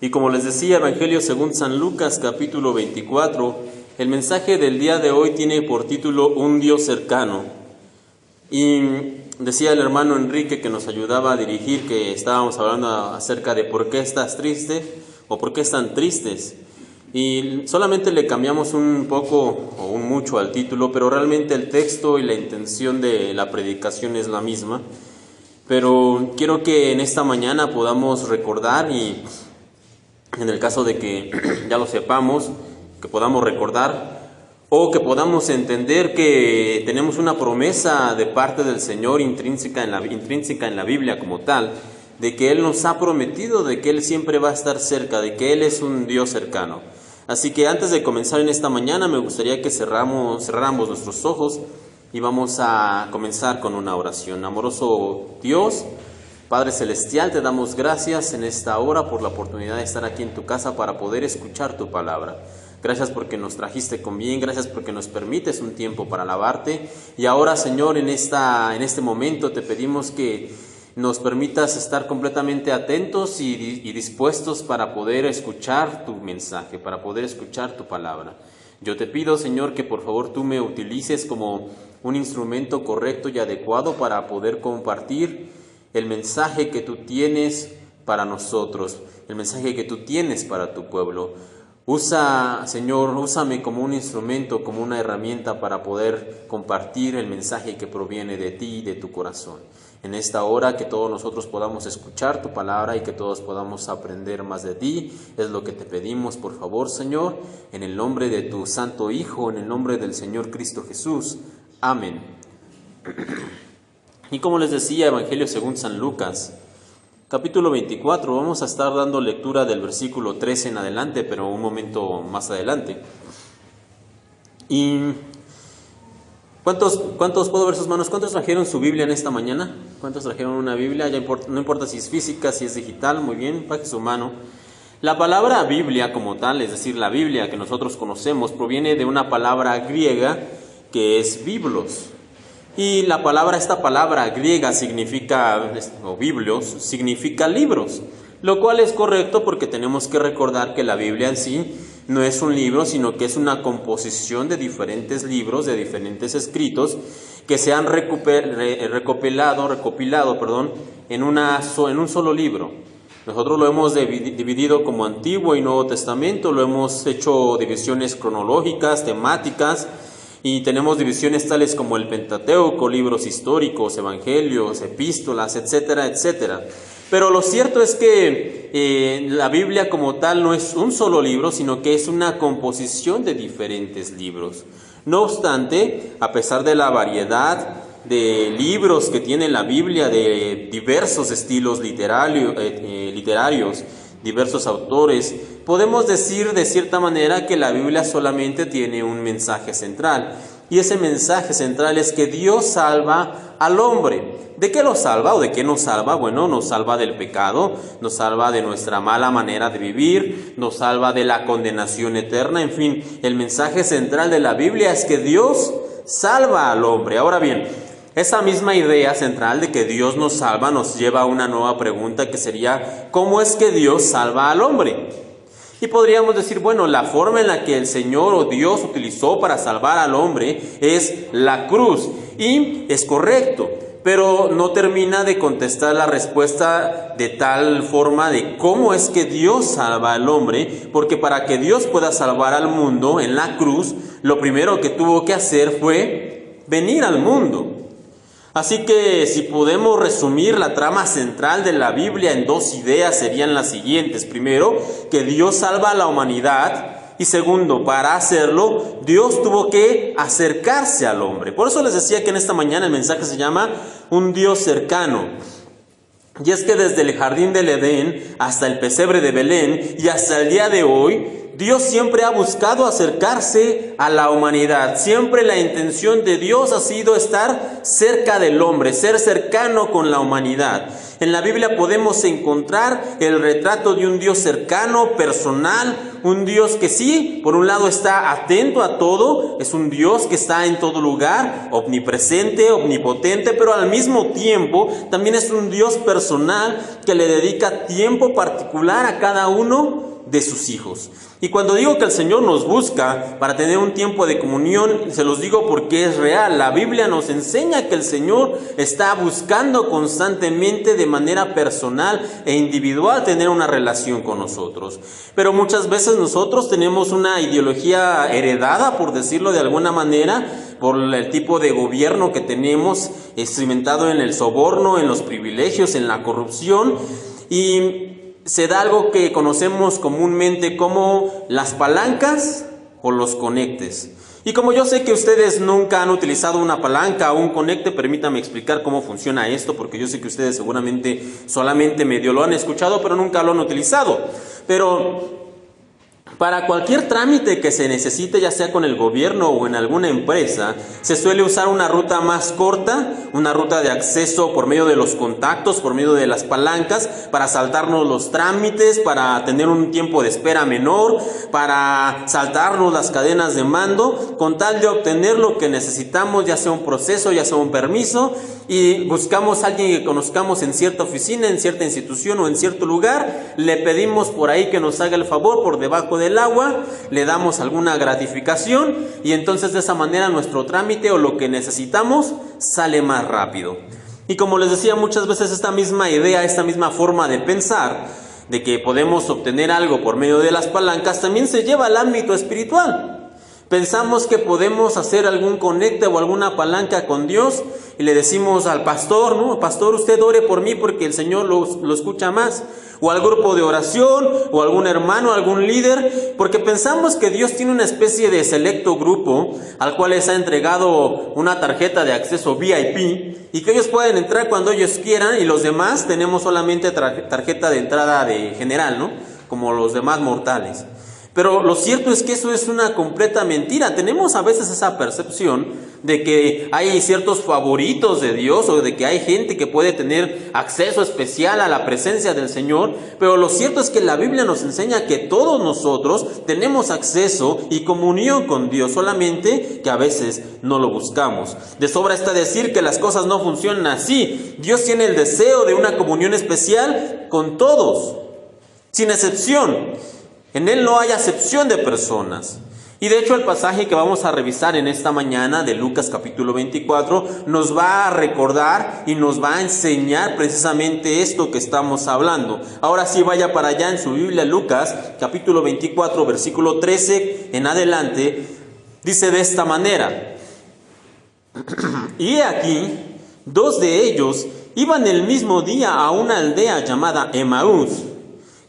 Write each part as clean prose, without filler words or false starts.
Y como les decía, Evangelio según San Lucas, capítulo 24, el mensaje del día de hoy tiene por título Un Dios cercano. Y decía el hermano Enrique, que nos ayudaba a dirigir, que estábamos hablando acerca de por qué estás triste o por qué están tristes. Y solamente le cambiamos un poco o un mucho al título, pero realmente el texto y la intención de la predicación es la misma. Pero quiero que en esta mañana podamos recordar, y en el caso de que ya lo sepamos, que podamos recordar o que podamos entender que tenemos una promesa de parte del Señor intrínseca en la Biblia como tal, de que Él nos ha prometido, de que Él siempre va a estar cerca, de que Él es un Dios cercano. Así que antes de comenzar en esta mañana me gustaría que cerráramos nuestros ojos y vamos a comenzar con una oración. Amoroso Dios, Padre Celestial, te damos gracias en esta hora por la oportunidad de estar aquí en tu casa para poder escuchar tu palabra. Gracias porque nos trajiste con bien, gracias porque nos permites un tiempo para alabarte. Y ahora, Señor, en este momento te pedimos que nos permitas estar completamente atentos y dispuestos para poder escuchar tu mensaje, para poder escuchar tu palabra. Yo te pido, Señor, que por favor tú me utilices como un instrumento correcto y adecuado para poder compartir el mensaje que tú tienes para nosotros, el mensaje que tú tienes para tu pueblo. Señor, úsame como un instrumento, como una herramienta para poder compartir el mensaje que proviene de ti y de tu corazón. En esta hora que todos nosotros podamos escuchar tu palabra y que todos podamos aprender más de ti, es lo que te pedimos, por favor, Señor, en el nombre de tu Santo Hijo, en el nombre del Señor Cristo Jesús. Amén. Y como les decía, Evangelio según San Lucas, capítulo 24, vamos a estar dando lectura del versículo 13 en adelante, pero un momento más adelante. ¿Y cuántos puedo ver sus manos? ¿Cuántos trajeron su Biblia en esta mañana? ¿Cuántos trajeron una Biblia? No importa si es física, si es digital, muy bien, baje su mano. La palabra Biblia como tal, es decir, la Biblia que nosotros conocemos, proviene de una palabra griega que es biblos. Y esta palabra griega significa, o biblios, significa libros, lo cual es correcto porque tenemos que recordar que la Biblia en sí no es un libro, sino que es una composición de diferentes libros, de diferentes escritos, que se han recopilado en un solo libro. Nosotros lo hemos dividido como Antiguo y Nuevo Testamento, lo hemos hecho divisiones cronológicas, temáticas, y tenemos divisiones tales como el Pentateuco, libros históricos, evangelios, epístolas, etcétera, etcétera. Pero lo cierto es que la Biblia como tal no es un solo libro, sino que es una composición de diferentes libros. No obstante, a pesar de la variedad de libros que tiene la Biblia, de diversos estilos literarios, diversos autores, podemos decir de cierta manera que la Biblia solamente tiene un mensaje central. Y ese mensaje central es que Dios salva al hombre. ¿De qué lo salva o de qué nos salva? Bueno, nos salva del pecado, nos salva de nuestra mala manera de vivir, nos salva de la condenación eterna. En fin, el mensaje central de la Biblia es que Dios salva al hombre. Ahora bien, esa misma idea central de que Dios nos salva nos lleva a una nueva pregunta que sería, ¿cómo es que Dios salva al hombre? Y podríamos decir, bueno, la forma en la que el Señor o Dios utilizó para salvar al hombre es la cruz. Y es correcto, pero no termina de contestar la respuesta de tal forma de cómo es que Dios salva al hombre, porque para que Dios pueda salvar al mundo en la cruz, lo primero que tuvo que hacer fue venir al mundo. Así que si podemos resumir la trama central de la Biblia en dos ideas serían las siguientes. Primero, que Dios salva a la humanidad. Y segundo, para hacerlo, Dios tuvo que acercarse al hombre. Por eso les decía que en esta mañana el mensaje se llama Un Dios cercano. Y es que desde el jardín del Edén hasta el pesebre de Belén y hasta el día de hoy, Dios siempre ha buscado acercarse a la humanidad. Siempre la intención de Dios ha sido estar cerca del hombre, ser cercano con la humanidad. En la Biblia podemos encontrar el retrato de un Dios cercano, personal, un Dios que sí, por un lado está atento a todo, es un Dios que está en todo lugar, omnipresente, omnipotente, pero al mismo tiempo también es un Dios personal que le dedica tiempo particular a cada uno de sus hijos. Y cuando digo que el Señor nos busca para tener un tiempo de comunión, se los digo porque es real. La Biblia nos enseña que el Señor está buscando constantemente de manera personal e individual tener una relación con nosotros. Pero muchas veces nosotros tenemos una ideología heredada, por decirlo de alguna manera, por el tipo de gobierno que tenemos, cimentado en el soborno, en los privilegios, en la corrupción, y se da algo que conocemos comúnmente como las palancas o los conectes. Y como yo sé que ustedes nunca han utilizado una palanca o un conecte, permítanme explicar cómo funciona esto, porque yo sé que ustedes seguramente solamente medio lo han escuchado, pero nunca lo han utilizado. Pero para cualquier trámite que se necesite, ya sea con el gobierno o en alguna empresa, se suele usar una ruta más corta, una ruta de acceso por medio de los contactos, por medio de las palancas, para saltarnos los trámites, para tener un tiempo de espera menor, para saltarnos las cadenas de mando, con tal de obtener lo que necesitamos, ya sea un proceso, ya sea un permiso, y buscamos a alguien que conozcamos en cierta oficina, en cierta institución o en cierto lugar, le pedimos por ahí que nos haga el favor por debajo del agua, le damos alguna gratificación y entonces de esa manera nuestro trámite o lo que necesitamos sale más rápido. Y como les decía, muchas veces esta misma idea, esta misma forma de pensar, de que podemos obtener algo por medio de las palancas, también se lleva al ámbito espiritual. Pensamos que podemos hacer algún conecte o alguna palanca con Dios y le decimos al pastor, ¿no? Pastor, usted ore por mí porque el Señor lo escucha más. O al grupo de oración, o algún hermano, algún líder, porque pensamos que Dios tiene una especie de selecto grupo al cual les ha entregado una tarjeta de acceso VIP y que ellos pueden entrar cuando ellos quieran y los demás tenemos solamente tarjeta de entrada de general, ¿no? Como los demás mortales. Pero lo cierto es que eso es una completa mentira. Tenemos a veces esa percepción de que hay ciertos favoritos de Dios o de que hay gente que puede tener acceso especial a la presencia del Señor, pero lo cierto es que la Biblia nos enseña que todos nosotros tenemos acceso y comunión con Dios, solamente que a veces no lo buscamos. De sobra está decir que las cosas no funcionan así. Dios tiene el deseo de una comunión especial con todos, sin excepción. En Él no hay acepción de personas. Y de hecho el pasaje que vamos a revisar en esta mañana de Lucas capítulo 24 nos va a recordar y nos va a enseñar precisamente esto que estamos hablando. Ahora sí, vaya para allá en su Biblia, Lucas capítulo 24 versículo 13 en adelante, dice de esta manera: y he aquí, dos de ellos iban el mismo día a una aldea llamada Emaús,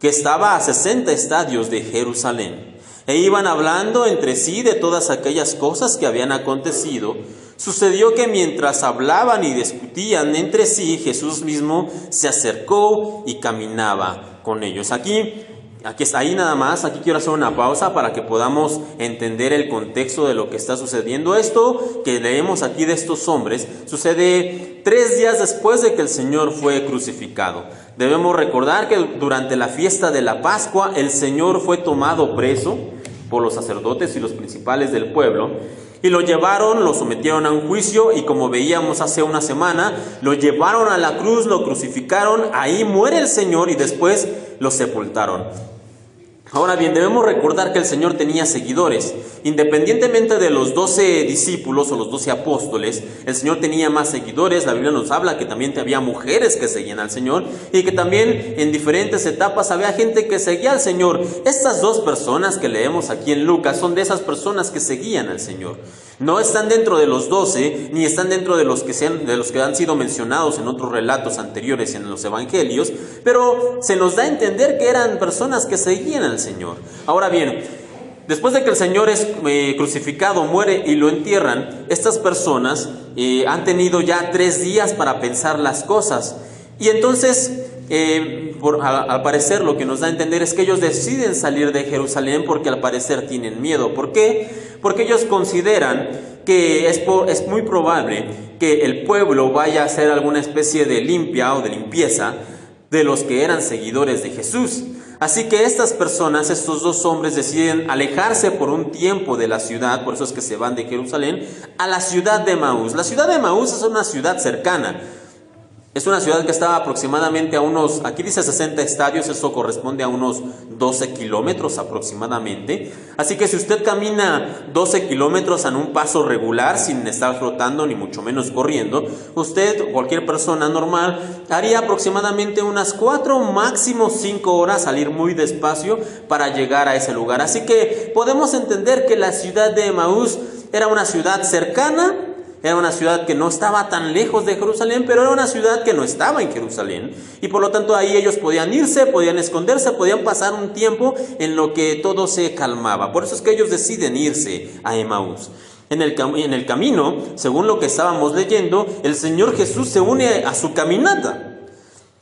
que estaba a 60 estadios de Jerusalén, e iban hablando entre sí de todas aquellas cosas que habían acontecido. Sucedió que mientras hablaban y discutían entre sí, Jesús mismo se acercó y caminaba con ellos. Ahí nada más, aquí quiero hacer una pausa para que podamos entender el contexto de lo que está sucediendo. Esto que leemos aquí de estos hombres sucede 3 días después de que el Señor fue crucificado. Debemos recordar que durante la fiesta de la Pascua el Señor fue tomado preso por los sacerdotes y los principales del pueblo y lo llevaron, lo sometieron a un juicio y, como veíamos hace una semana, lo llevaron a la cruz, lo crucificaron, ahí muere el Señor y después lo sepultaron. Ahora bien, debemos recordar que el Señor tenía seguidores. Independientemente de los 12 discípulos o los 12 apóstoles, el Señor tenía más seguidores. La Biblia nos habla que también había mujeres que seguían al Señor y que también en diferentes etapas había gente que seguía al Señor. Estas dos personas que leemos aquí en Lucas son de esas personas que seguían al Señor. No están dentro de los 12, ni están dentro de los que han sido mencionados en otros relatos anteriores en los evangelios, pero se nos da a entender que eran personas que seguían al Señor. Ahora bien, después de que el Señor es crucificado, muere y lo entierran, estas personas han tenido ya 3 días para pensar las cosas. Y entonces, al parecer, lo que nos da a entender es que ellos deciden salir de Jerusalén porque al parecer tienen miedo. ¿Por qué? Porque ellos consideran que es muy probable que el pueblo vaya a hacer alguna especie de limpia o de limpieza de los que eran seguidores de Jesús. Así que estas personas, estos dos hombres, deciden alejarse por un tiempo de la ciudad, por eso es que se van de Jerusalén, a la ciudad de Emaús. La ciudad de Emaús es una ciudad cercana. Es una ciudad que estaba aproximadamente a unos, aquí dice 60 estadios, eso corresponde a unos 12 kilómetros aproximadamente. Así que si usted camina 12 kilómetros en un paso regular, sin estar flotando ni mucho menos corriendo, usted o cualquier persona normal haría aproximadamente unas 4, máximo 5 horas, salir muy despacio para llegar a ese lugar. Así que podemos entender que la ciudad de Emaús era una ciudad cercana. Era una ciudad que no estaba tan lejos de Jerusalén, pero era una ciudad que no estaba en Jerusalén. Y por lo tanto ahí ellos podían irse, podían esconderse, podían pasar un tiempo en lo que todo se calmaba. Por eso es que ellos deciden irse a Emaús. En el camino, según lo que estábamos leyendo, el Señor Jesús se une a su caminata.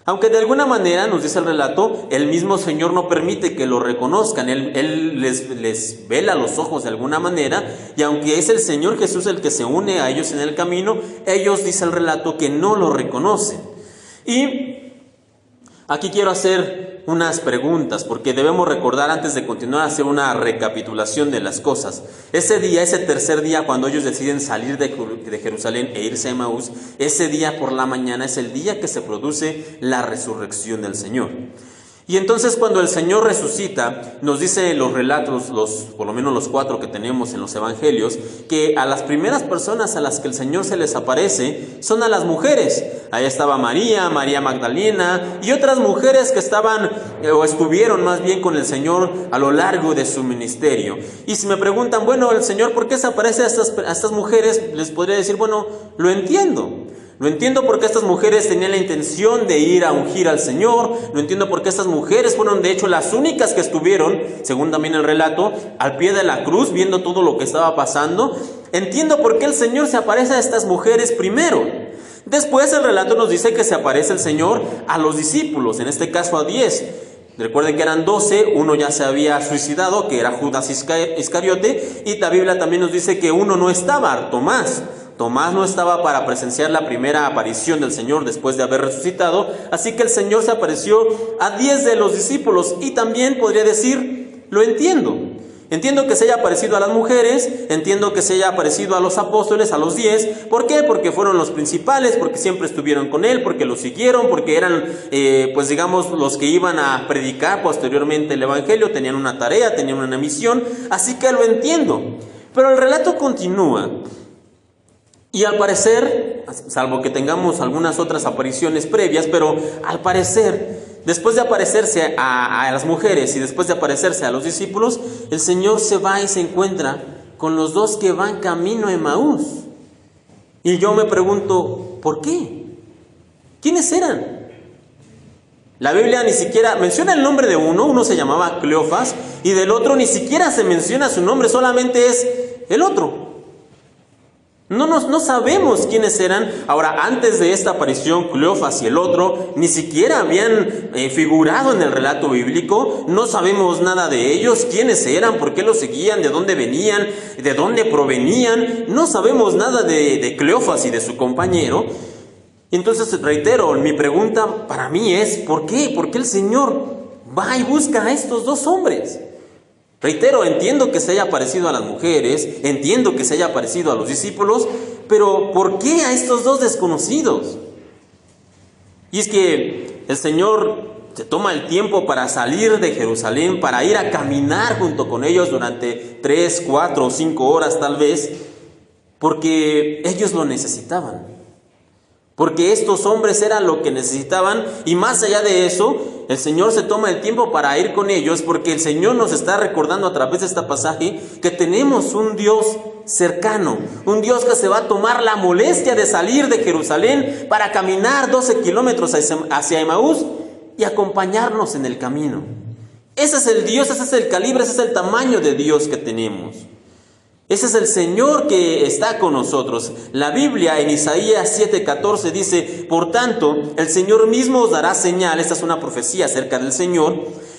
Aunque de alguna manera, nos dice el relato, el mismo Señor no permite que lo reconozcan. Él les vela los ojos de alguna manera, y aunque es el Señor Jesús el que se une a ellos en el camino, ellos, dice el relato, que no lo reconocen. Y aquí quiero hacer unas preguntas, porque debemos recordar antes de continuar, hacer una recapitulación de las cosas. Ese día, ese tercer día, cuando ellos deciden salir de Jerusalén e irse a Emaús, ese día por la mañana es el día que se produce la resurrección del Señor. Y entonces cuando el Señor resucita, nos dice los relatos, por lo menos los 4 que tenemos en los evangelios, que a las primeras personas a las que el Señor se les aparece son a las mujeres. Ahí estaba María, María Magdalena y otras mujeres que estaban o estuvieron más bien con el Señor a lo largo de su ministerio. Y si me preguntan, bueno, el Señor, ¿por qué se aparece a estas mujeres? Les podría decir, bueno, lo entiendo. Lo entiendo porque estas mujeres tenían la intención de ir a ungir al Señor. Lo entiendo porque estas mujeres fueron de hecho las únicas que estuvieron, según también el relato, al pie de la cruz viendo todo lo que estaba pasando. Entiendo por qué el Señor se aparece a estas mujeres primero. Después el relato nos dice que se aparece el Señor a los discípulos, en este caso a 10. Recuerden que eran 12, uno ya se había suicidado, que era Judas Iscariote, y la Biblia también nos dice que uno no estaba, Tomás. Tomás no estaba para presenciar la primera aparición del Señor después de haber resucitado, así que el Señor se apareció a 10 de los discípulos, y también podría decir, lo entiendo. Entiendo que se haya aparecido a las mujeres, entiendo que se haya aparecido a los apóstoles, a los 10. ¿Por qué? Porque fueron los principales, porque siempre estuvieron con él, porque lo siguieron, porque eran, pues digamos, los que iban a predicar posteriormente el evangelio, tenían una tarea, tenían una misión, así que lo entiendo. Pero el relato continúa. Y al parecer, salvo que tengamos algunas otras apariciones previas, pero al parecer, después de aparecerse a las mujeres y después de aparecerse a los discípulos, el Señor se va y se encuentra con los 2 que van camino a Emaús. Y yo me pregunto, ¿por qué? ¿Quiénes eran? La Biblia ni siquiera menciona el nombre de uno se llamaba Cleofas, y del otro ni siquiera se menciona su nombre, solamente es el otro. No sabemos quiénes eran. Ahora, antes de esta aparición, Cleofas y el otro ni siquiera habían figurado en el relato bíblico. No sabemos nada de ellos, quiénes eran, por qué los seguían, de dónde venían, de dónde provenían. No sabemos nada de Cleofas y de su compañero. Entonces, reitero, mi pregunta para mí es, ¿por qué? ¿Por qué el Señor va y busca a estos 2 hombres? Reitero, entiendo que se haya aparecido a las mujeres, entiendo que se haya aparecido a los discípulos, pero ¿por qué a estos 2 desconocidos? Y es que el Señor se toma el tiempo para salir de Jerusalén, para ir a caminar junto con ellos durante 3, 4 o 5 horas tal vez, porque ellos lo necesitaban. Porque estos hombres eran lo que necesitaban, y más allá de eso, el Señor se toma el tiempo para ir con ellos, porque el Señor nos está recordando a través de este pasaje que tenemos un Dios cercano, un Dios que se va a tomar la molestia de salir de Jerusalén para caminar 12 kilómetros hacia Emaús y acompañarnos en el camino. Ese es el Dios, ese es el calibre, ese es el tamaño de Dios que tenemos. Ese es el Señor que está con nosotros. La Biblia en Isaías 7:14 dice, por tanto, el Señor mismo os dará señal. Esta es una profecía acerca del Señor.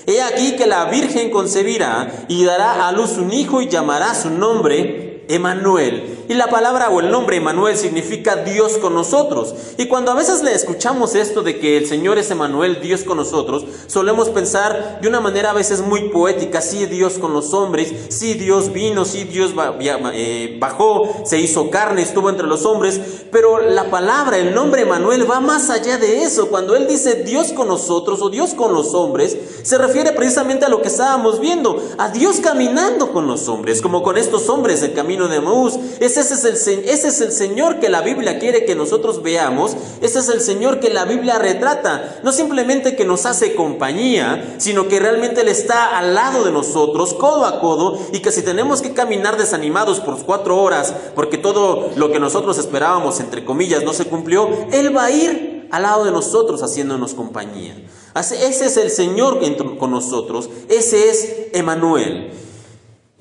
He aquí que la Virgen concebirá y dará a luz un hijo y llamará su nombre Emanuel. Y la palabra o el nombre Emanuel significa Dios con nosotros. Y cuando a veces le escuchamos esto de que el Señor es Emanuel, Dios con nosotros, solemos pensar de una manera a veces muy poética: sí, Dios con los hombres, sí, Dios vino, sí, Dios bajó, se hizo carne, estuvo entre los hombres. Pero la palabra, el nombre Emanuel va más allá de eso. Cuando Él dice Dios con nosotros o Dios con los hombres, se refiere precisamente a lo que estábamos viendo, a Dios caminando con los hombres, como con estos hombres el camino de Emaús. Ese es el Señor que la Biblia quiere que nosotros veamos. Ese es el Señor que la Biblia retrata. No simplemente que nos hace compañía, sino que realmente Él está al lado de nosotros, codo a codo, y que si tenemos que caminar desanimados por 4 horas, porque todo lo que nosotros esperábamos, entre comillas, no se cumplió, Él va a ir al lado de nosotros haciéndonos compañía. Ese es el Señor con nosotros. Ese es Emanuel.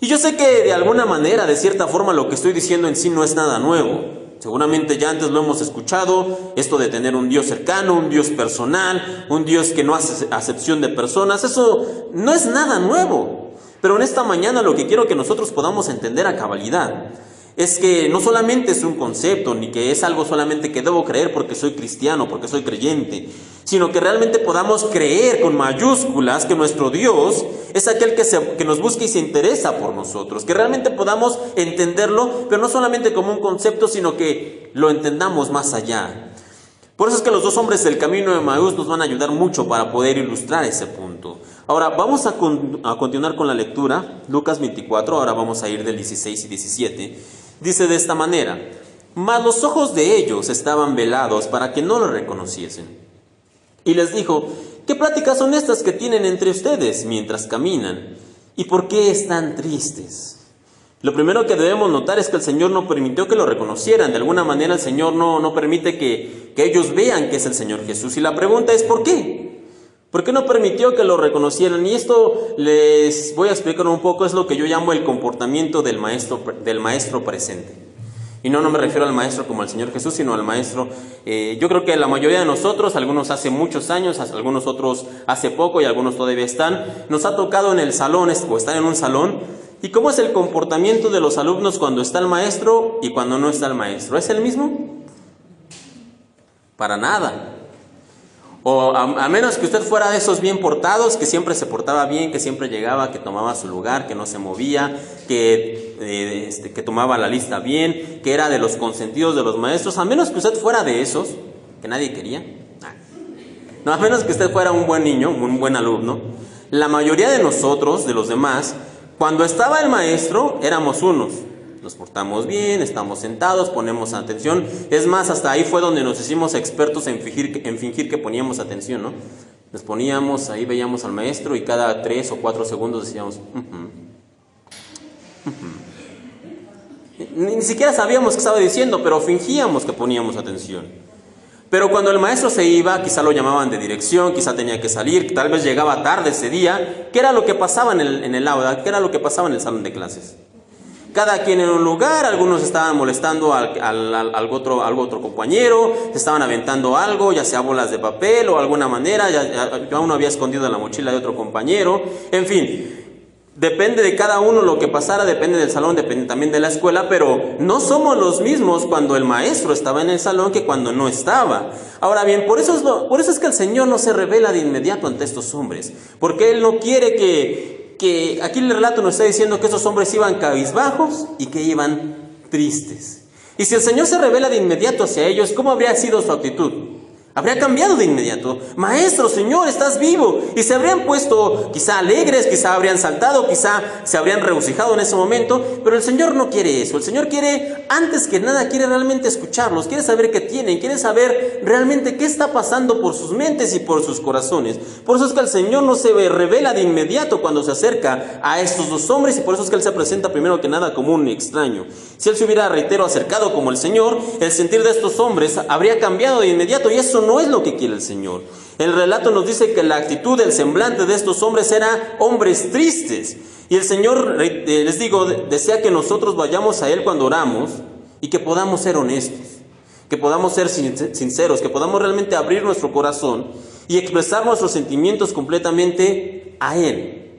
Y yo sé que de alguna manera, de cierta forma, lo que estoy diciendo en sí no es nada nuevo. Seguramente ya antes lo hemos escuchado, esto de tener un Dios cercano, un Dios personal, un Dios que no hace acepción de personas. Eso no es nada nuevo. Pero en esta mañana lo que quiero que nosotros podamos entender a cabalidad es que no solamente es un concepto, ni que es algo solamente que debo creer porque soy cristiano, porque soy creyente, sino que realmente podamos creer con mayúsculas que nuestro Dios es aquel que nos busca y se interesa por nosotros, que realmente podamos entenderlo, pero no solamente como un concepto, sino que lo entendamos más allá. Por eso es que los 2 hombres del camino de Emaús nos van a ayudar mucho para poder ilustrar ese punto. Ahora vamos a continuar con la lectura, Lucas 24, ahora vamos a ir del 16 y 17. Dice de esta manera: mas los ojos de ellos estaban velados para que no lo reconociesen. Y les dijo: ¿qué pláticas son estas que tienen entre ustedes mientras caminan? ¿Y por qué están tristes? Lo primero que debemos notar es que el Señor no permitió que lo reconocieran. De alguna manera el Señor no permite que ellos vean que es el Señor Jesús. Y la pregunta es: ¿por qué? ¿Por qué no permitió que lo reconocieran? Y esto les voy a explicar un poco. Es lo que yo llamo el comportamiento del maestro presente. Y no me refiero al maestro como el Señor Jesús, sino al maestro. Yo creo que la mayoría de nosotros, algunos hace muchos años, algunos otros hace poco y algunos todavía están, nos ha tocado en el salón o están en un salón. ¿Y cómo es el comportamiento de los alumnos cuando está el maestro y cuando no está el maestro? ¿Es el mismo? Para nada. O a menos que usted fuera de esos bien portados, que siempre se portaba bien, que siempre llegaba, que tomaba su lugar, que no se movía, que tomaba la lista bien, que era de los consentidos de los maestros. A menos que usted fuera de esos, que nadie quería. No, a menos que usted fuera un buen niño, un buen alumno. La mayoría de nosotros, de los demás, cuando estaba el maestro, éramos unos. Nos portamos bien, estamos sentados, ponemos atención. Es más, hasta ahí fue donde nos hicimos expertos en fingir que poníamos atención, ¿no? Nos poníamos, ahí veíamos al maestro y cada 3 o 4 segundos decíamos, Ni siquiera sabíamos qué estaba diciendo, pero fingíamos que poníamos atención. Pero cuando el maestro se iba, quizá lo llamaban de dirección, quizá tenía que salir, tal vez llegaba tarde ese día. ¿Qué era lo que pasaba en el aula? ¿Qué era lo que pasaba en el salón de clases? Cada quien en un lugar, algunos estaban molestando al otro compañero, se estaban aventando algo, ya sea bolas de papel o alguna manera, ya uno había escondido en la mochila de otro compañero, en fin. Depende de cada uno lo que pasara, depende del salón, depende también de la escuela, pero no somos los mismos cuando el maestro estaba en el salón que cuando no estaba. Ahora bien, por eso es que el Señor no se revela de inmediato ante estos hombres, porque Él no quiere que aquí el relato nos está diciendo que esos hombres iban cabizbajos y que iban tristes. Y si el Señor se revela de inmediato hacia ellos, ¿cómo habría sido su actitud? Habría cambiado de inmediato. Maestro, Señor, estás vivo. Y se habrían puesto quizá alegres, quizá habrían saltado, quizá se habrían regocijado en ese momento. Pero el Señor no quiere eso. El Señor quiere, antes que nada, quiere realmente escucharlos. Quiere saber qué tienen. Quiere saber realmente qué está pasando por sus mentes y por sus corazones. Por eso es que el Señor no se revela de inmediato cuando se acerca a estos 2 hombres. Y por eso es que Él se presenta primero que nada como un extraño. Si Él se hubiera, reitero, acercado como el Señor, el sentir de estos hombres habría cambiado de inmediato. Y eso no es lo que quiere el Señor. El relato nos dice que la actitud, el semblante de estos hombres era hombres tristes. Y el Señor, les digo, desea que nosotros vayamos a Él cuando oramos y que podamos ser honestos, que podamos ser sinceros, que podamos realmente abrir nuestro corazón y expresar nuestros sentimientos completamente a Él.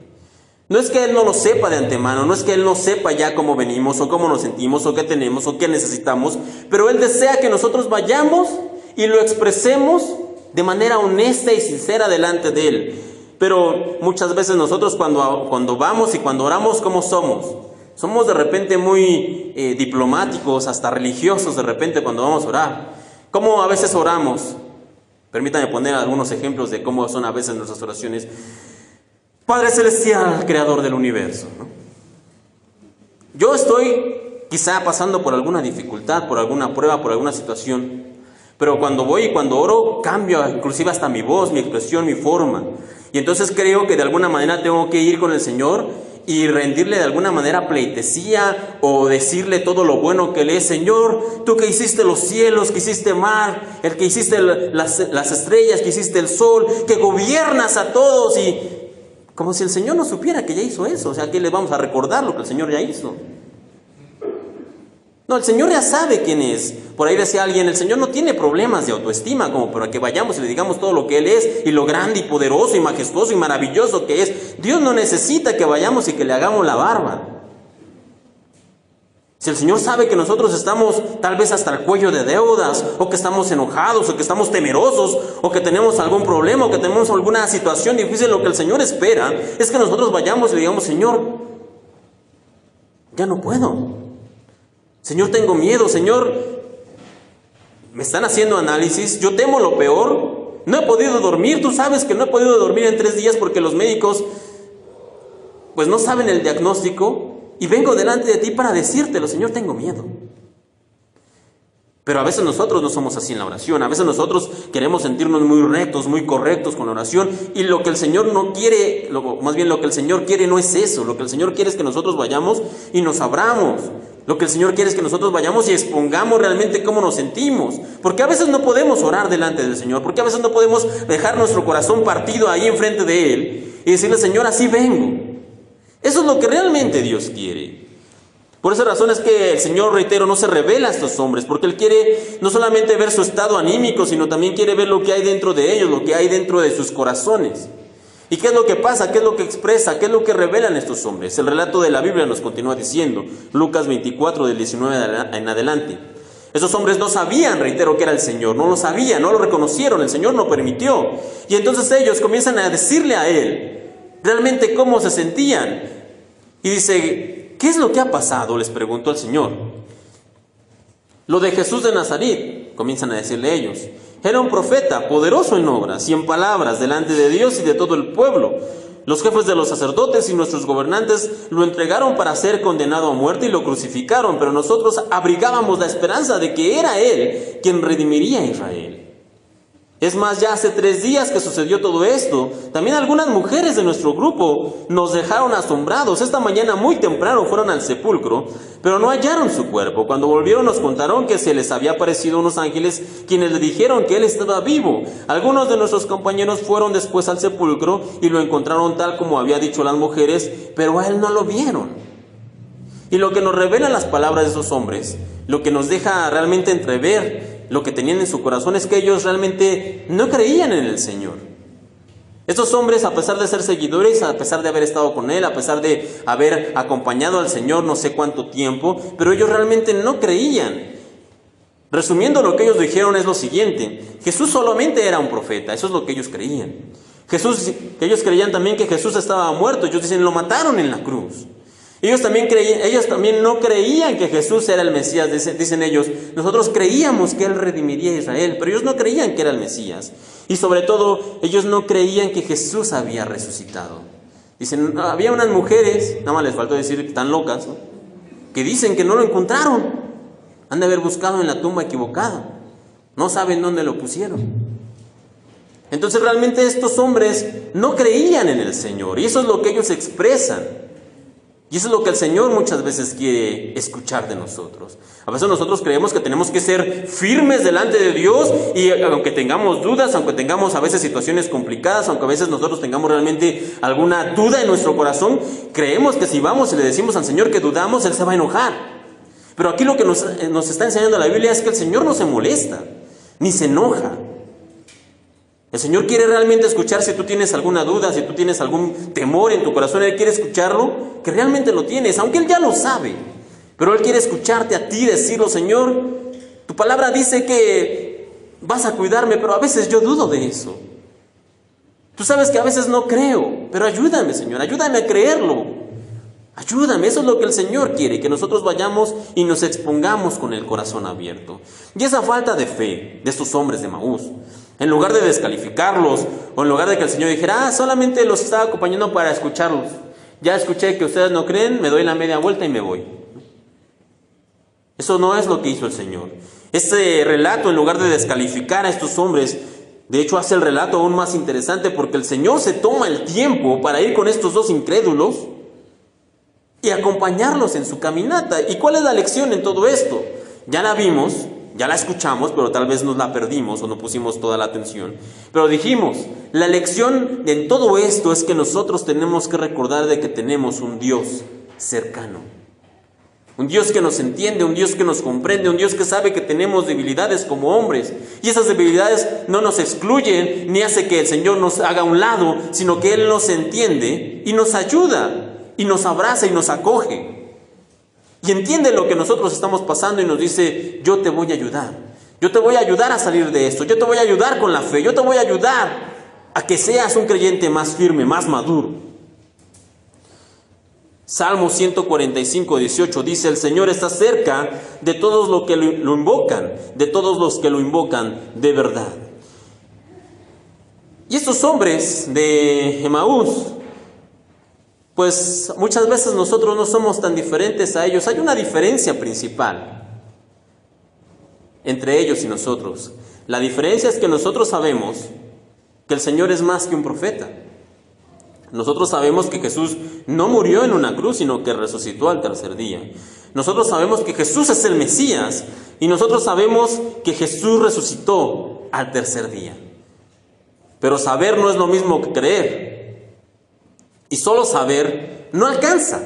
No es que Él no lo sepa de antemano, no es que Él no sepa ya cómo venimos o cómo nos sentimos o qué tenemos o qué necesitamos, pero Él desea que nosotros vayamos y lo expresemos de manera honesta y sincera delante de Él. Pero muchas veces nosotros cuando vamos y cuando oramos, ¿cómo somos? Somos de repente muy diplomáticos, hasta religiosos de repente cuando vamos a orar. ¿Cómo a veces oramos? Permítanme poner algunos ejemplos de cómo son a veces nuestras oraciones. Padre Celestial, Creador del universo, ¿no? Yo estoy quizá pasando por alguna dificultad, por alguna prueba, por alguna situación, pero cuando voy y cuando oro, cambio inclusive hasta mi voz, mi expresión, mi forma. Y entonces creo que de alguna manera tengo que ir con el Señor y rendirle de alguna manera pleitesía o decirle todo lo bueno que Él es. Señor, tú que hiciste los cielos, que hiciste mar, el que hiciste las estrellas, que hiciste el sol, que gobiernas a todos, y como si el Señor no supiera que ya hizo eso. O sea, ¿qué le vamos a recordar lo que el Señor ya hizo? No, el Señor ya sabe quién es. Por ahí decía alguien, el Señor no tiene problemas de autoestima como para que vayamos y le digamos todo lo que Él es y lo grande y poderoso y majestuoso y maravilloso que es. Dios no necesita que vayamos y que le hagamos la barba. Si el Señor sabe que nosotros estamos tal vez hasta el cuello de deudas, o que estamos enojados, o que estamos temerosos, o que tenemos algún problema, o que tenemos alguna situación difícil, lo que el Señor espera es que nosotros vayamos y le digamos, Señor, ya no puedo. Señor, tengo miedo. Señor, me están haciendo análisis, yo temo lo peor, no he podido dormir. Tú sabes que no he podido dormir en 3 días porque los médicos pues no saben el diagnóstico. Y vengo delante de ti para decírtelo, Señor, tengo miedo. Pero a veces nosotros no somos así en la oración. A veces nosotros queremos sentirnos muy rectos, muy correctos con la oración. Y lo que el Señor no quiere, más bien lo que el Señor quiere no es eso. Lo que el Señor quiere es que nosotros vayamos y nos abramos. Lo que el Señor quiere es que nosotros vayamos y expongamos realmente cómo nos sentimos. Porque a veces no podemos orar delante del Señor. Porque a veces no podemos dejar nuestro corazón partido ahí enfrente de Él y decirle, Señor, así vengo. Eso es lo que realmente Dios quiere. Por esa razón es que el Señor, reitero, no se revela a estos hombres, porque Él quiere no solamente ver su estado anímico, sino también quiere ver lo que hay dentro de ellos, lo que hay dentro de sus corazones. ¿Y qué es lo que pasa? ¿Qué es lo que expresa? ¿Qué es lo que revelan estos hombres? El relato de la Biblia nos continúa diciendo, Lucas 24, del 19 en adelante. Esos hombres no sabían, reitero, que era el Señor, no lo sabían, no lo reconocieron, el Señor no permitió. Y entonces ellos comienzan a decirle a Él realmente cómo se sentían. Y dice, ¿qué es lo que ha pasado?, les preguntó el Señor. Lo de Jesús de Nazaret, comienzan a decirle ellos. Era un profeta, poderoso en obras y en palabras delante de Dios y de todo el pueblo. Los jefes de los sacerdotes y nuestros gobernantes lo entregaron para ser condenado a muerte y lo crucificaron, pero nosotros abrigábamos la esperanza de que era Él quien redimiría a Israel. Es más, ya hace 3 días que sucedió todo esto. También algunas mujeres de nuestro grupo nos dejaron asombrados. Esta mañana muy temprano fueron al sepulcro, pero no hallaron su cuerpo. Cuando volvieron nos contaron que se les había aparecido unos ángeles quienes le dijeron que él estaba vivo. Algunos de nuestros compañeros fueron después al sepulcro y lo encontraron tal como había dicho las mujeres, pero a él no lo vieron. Y lo que nos revelan las palabras de esos hombres, lo que nos deja realmente entrever lo que tenían en su corazón, es que ellos realmente no creían en el Señor. Estos hombres, a pesar de ser seguidores, a pesar de haber estado con Él, a pesar de haber acompañado al Señor no sé cuánto tiempo, pero ellos realmente no creían. Resumiendo, lo que ellos dijeron es lo siguiente: Jesús solamente era un profeta, eso es lo que ellos creían. Ellos creían también que Jesús estaba muerto. Ellos dicen, lo mataron en la cruz. Ellos también no creían que Jesús era el Mesías. Dicen ellos, nosotros creíamos que Él redimiría a Israel, pero ellos no creían que era el Mesías. Y sobre todo, ellos no creían que Jesús había resucitado. Dicen, había unas mujeres, nada más les faltó decir que están locas, ¿no?, que dicen que no lo encontraron. Han de haber buscado en la tumba equivocada. No saben dónde lo pusieron. Entonces realmente estos hombres no creían en el Señor. Y eso es lo que ellos expresan. Y eso es lo que el Señor muchas veces quiere escuchar de nosotros. A veces nosotros creemos que tenemos que ser firmes delante de Dios, y aunque tengamos dudas, aunque tengamos a veces situaciones complicadas, aunque a veces nosotros tengamos realmente alguna duda en nuestro corazón, creemos que si vamos y le decimos al Señor que dudamos, Él se va a enojar. Pero aquí lo que nos está enseñando la Biblia es que el Señor no se molesta, ni se enoja. El Señor quiere realmente escuchar si tú tienes alguna duda, si tú tienes algún temor en tu corazón. Él quiere escucharlo, que realmente lo tienes, aunque Él ya lo sabe. Pero Él quiere escucharte a ti, decirlo: Señor, tu palabra dice que vas a cuidarme, pero a veces yo dudo de eso. Tú sabes que a veces no creo, pero ayúdame, Señor, ayúdame a creerlo. Ayúdame, eso es lo que el Señor quiere, que nosotros vayamos y nos expongamos con el corazón abierto. Y esa falta de fe de estos hombres de Emaús, en lugar de descalificarlos, o en lugar de que el Señor dijera: solamente los estaba acompañando para escucharlos, ya escuché que ustedes no creen, me doy la media vuelta y me voy. Eso no es lo que hizo el Señor. Este relato, en lugar de descalificar a estos hombres, de hecho hace el relato aún más interesante, porque el Señor se toma el tiempo para ir con estos dos incrédulos y acompañarlos en su caminata. ¿Y cuál es la lección en todo esto? Ya la vimos, ya la escuchamos, pero tal vez nos la perdimos o no pusimos toda la atención. Pero dijimos, la lección en todo esto es que nosotros tenemos que recordar de que tenemos un Dios cercano. Un Dios que nos entiende, un Dios que nos comprende, un Dios que sabe que tenemos debilidades como hombres. Y esas debilidades no nos excluyen ni hace que el Señor nos haga a un lado, sino que Él nos entiende y nos ayuda. Y nos abraza y nos acoge. Y entiende lo que nosotros estamos pasando y nos dice: yo te voy a ayudar. Yo te voy a ayudar a salir de esto. Yo te voy a ayudar con la fe. Yo te voy a ayudar a que seas un creyente más firme, más maduro. Salmo 145, 18 dice: el Señor está cerca de todos los que lo invocan, de todos los que lo invocan de verdad. Y estos hombres de Emaús, pues muchas veces nosotros no somos tan diferentes a ellos. Hay una diferencia principal entre ellos y nosotros. La diferencia es que nosotros sabemos que el Señor es más que un profeta. Nosotros sabemos que Jesús no murió en una cruz, sino que resucitó al tercer día. Nosotros sabemos que Jesús es el Mesías y nosotros sabemos que Jesús resucitó al tercer día. Pero saber no es lo mismo que creer. Y solo saber no alcanza.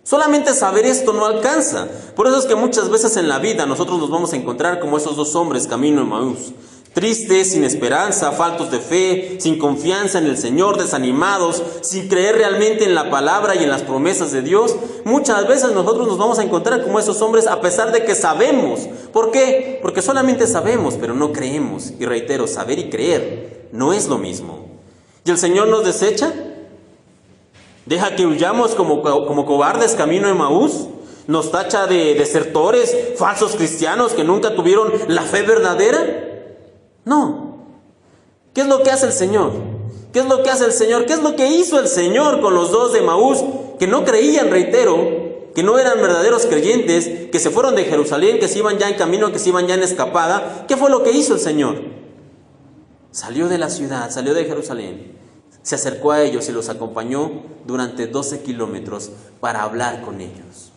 Solamente saber esto no alcanza. Por eso es que muchas veces en la vida nosotros nos vamos a encontrar como esos dos hombres camino a Emaús. Tristes, sin esperanza, faltos de fe, sin confianza en el Señor, desanimados, sin creer realmente en la palabra y en las promesas de Dios. Muchas veces nosotros nos vamos a encontrar como esos hombres a pesar de que sabemos. ¿Por qué? Porque solamente sabemos, pero no creemos. Y reitero, saber y creer no es lo mismo. ¿Y el Señor nos desecha? ¿Deja que huyamos como cobardes camino a Emaús? ¿Nos tacha de desertores, falsos cristianos que nunca tuvieron la fe verdadera? No. ¿Qué es lo que hace el Señor? ¿Qué es lo que hace el Señor? ¿Qué es lo que hizo el Señor con los dos de Emaús que no creían, reitero, que no eran verdaderos creyentes, que se fueron de Jerusalén, que se iban ya en camino, que se iban ya en escapada? ¿Qué fue lo que hizo el Señor? Salió de la ciudad, salió de Jerusalén, se acercó a ellos y los acompañó durante 12 kilómetros para hablar con ellos.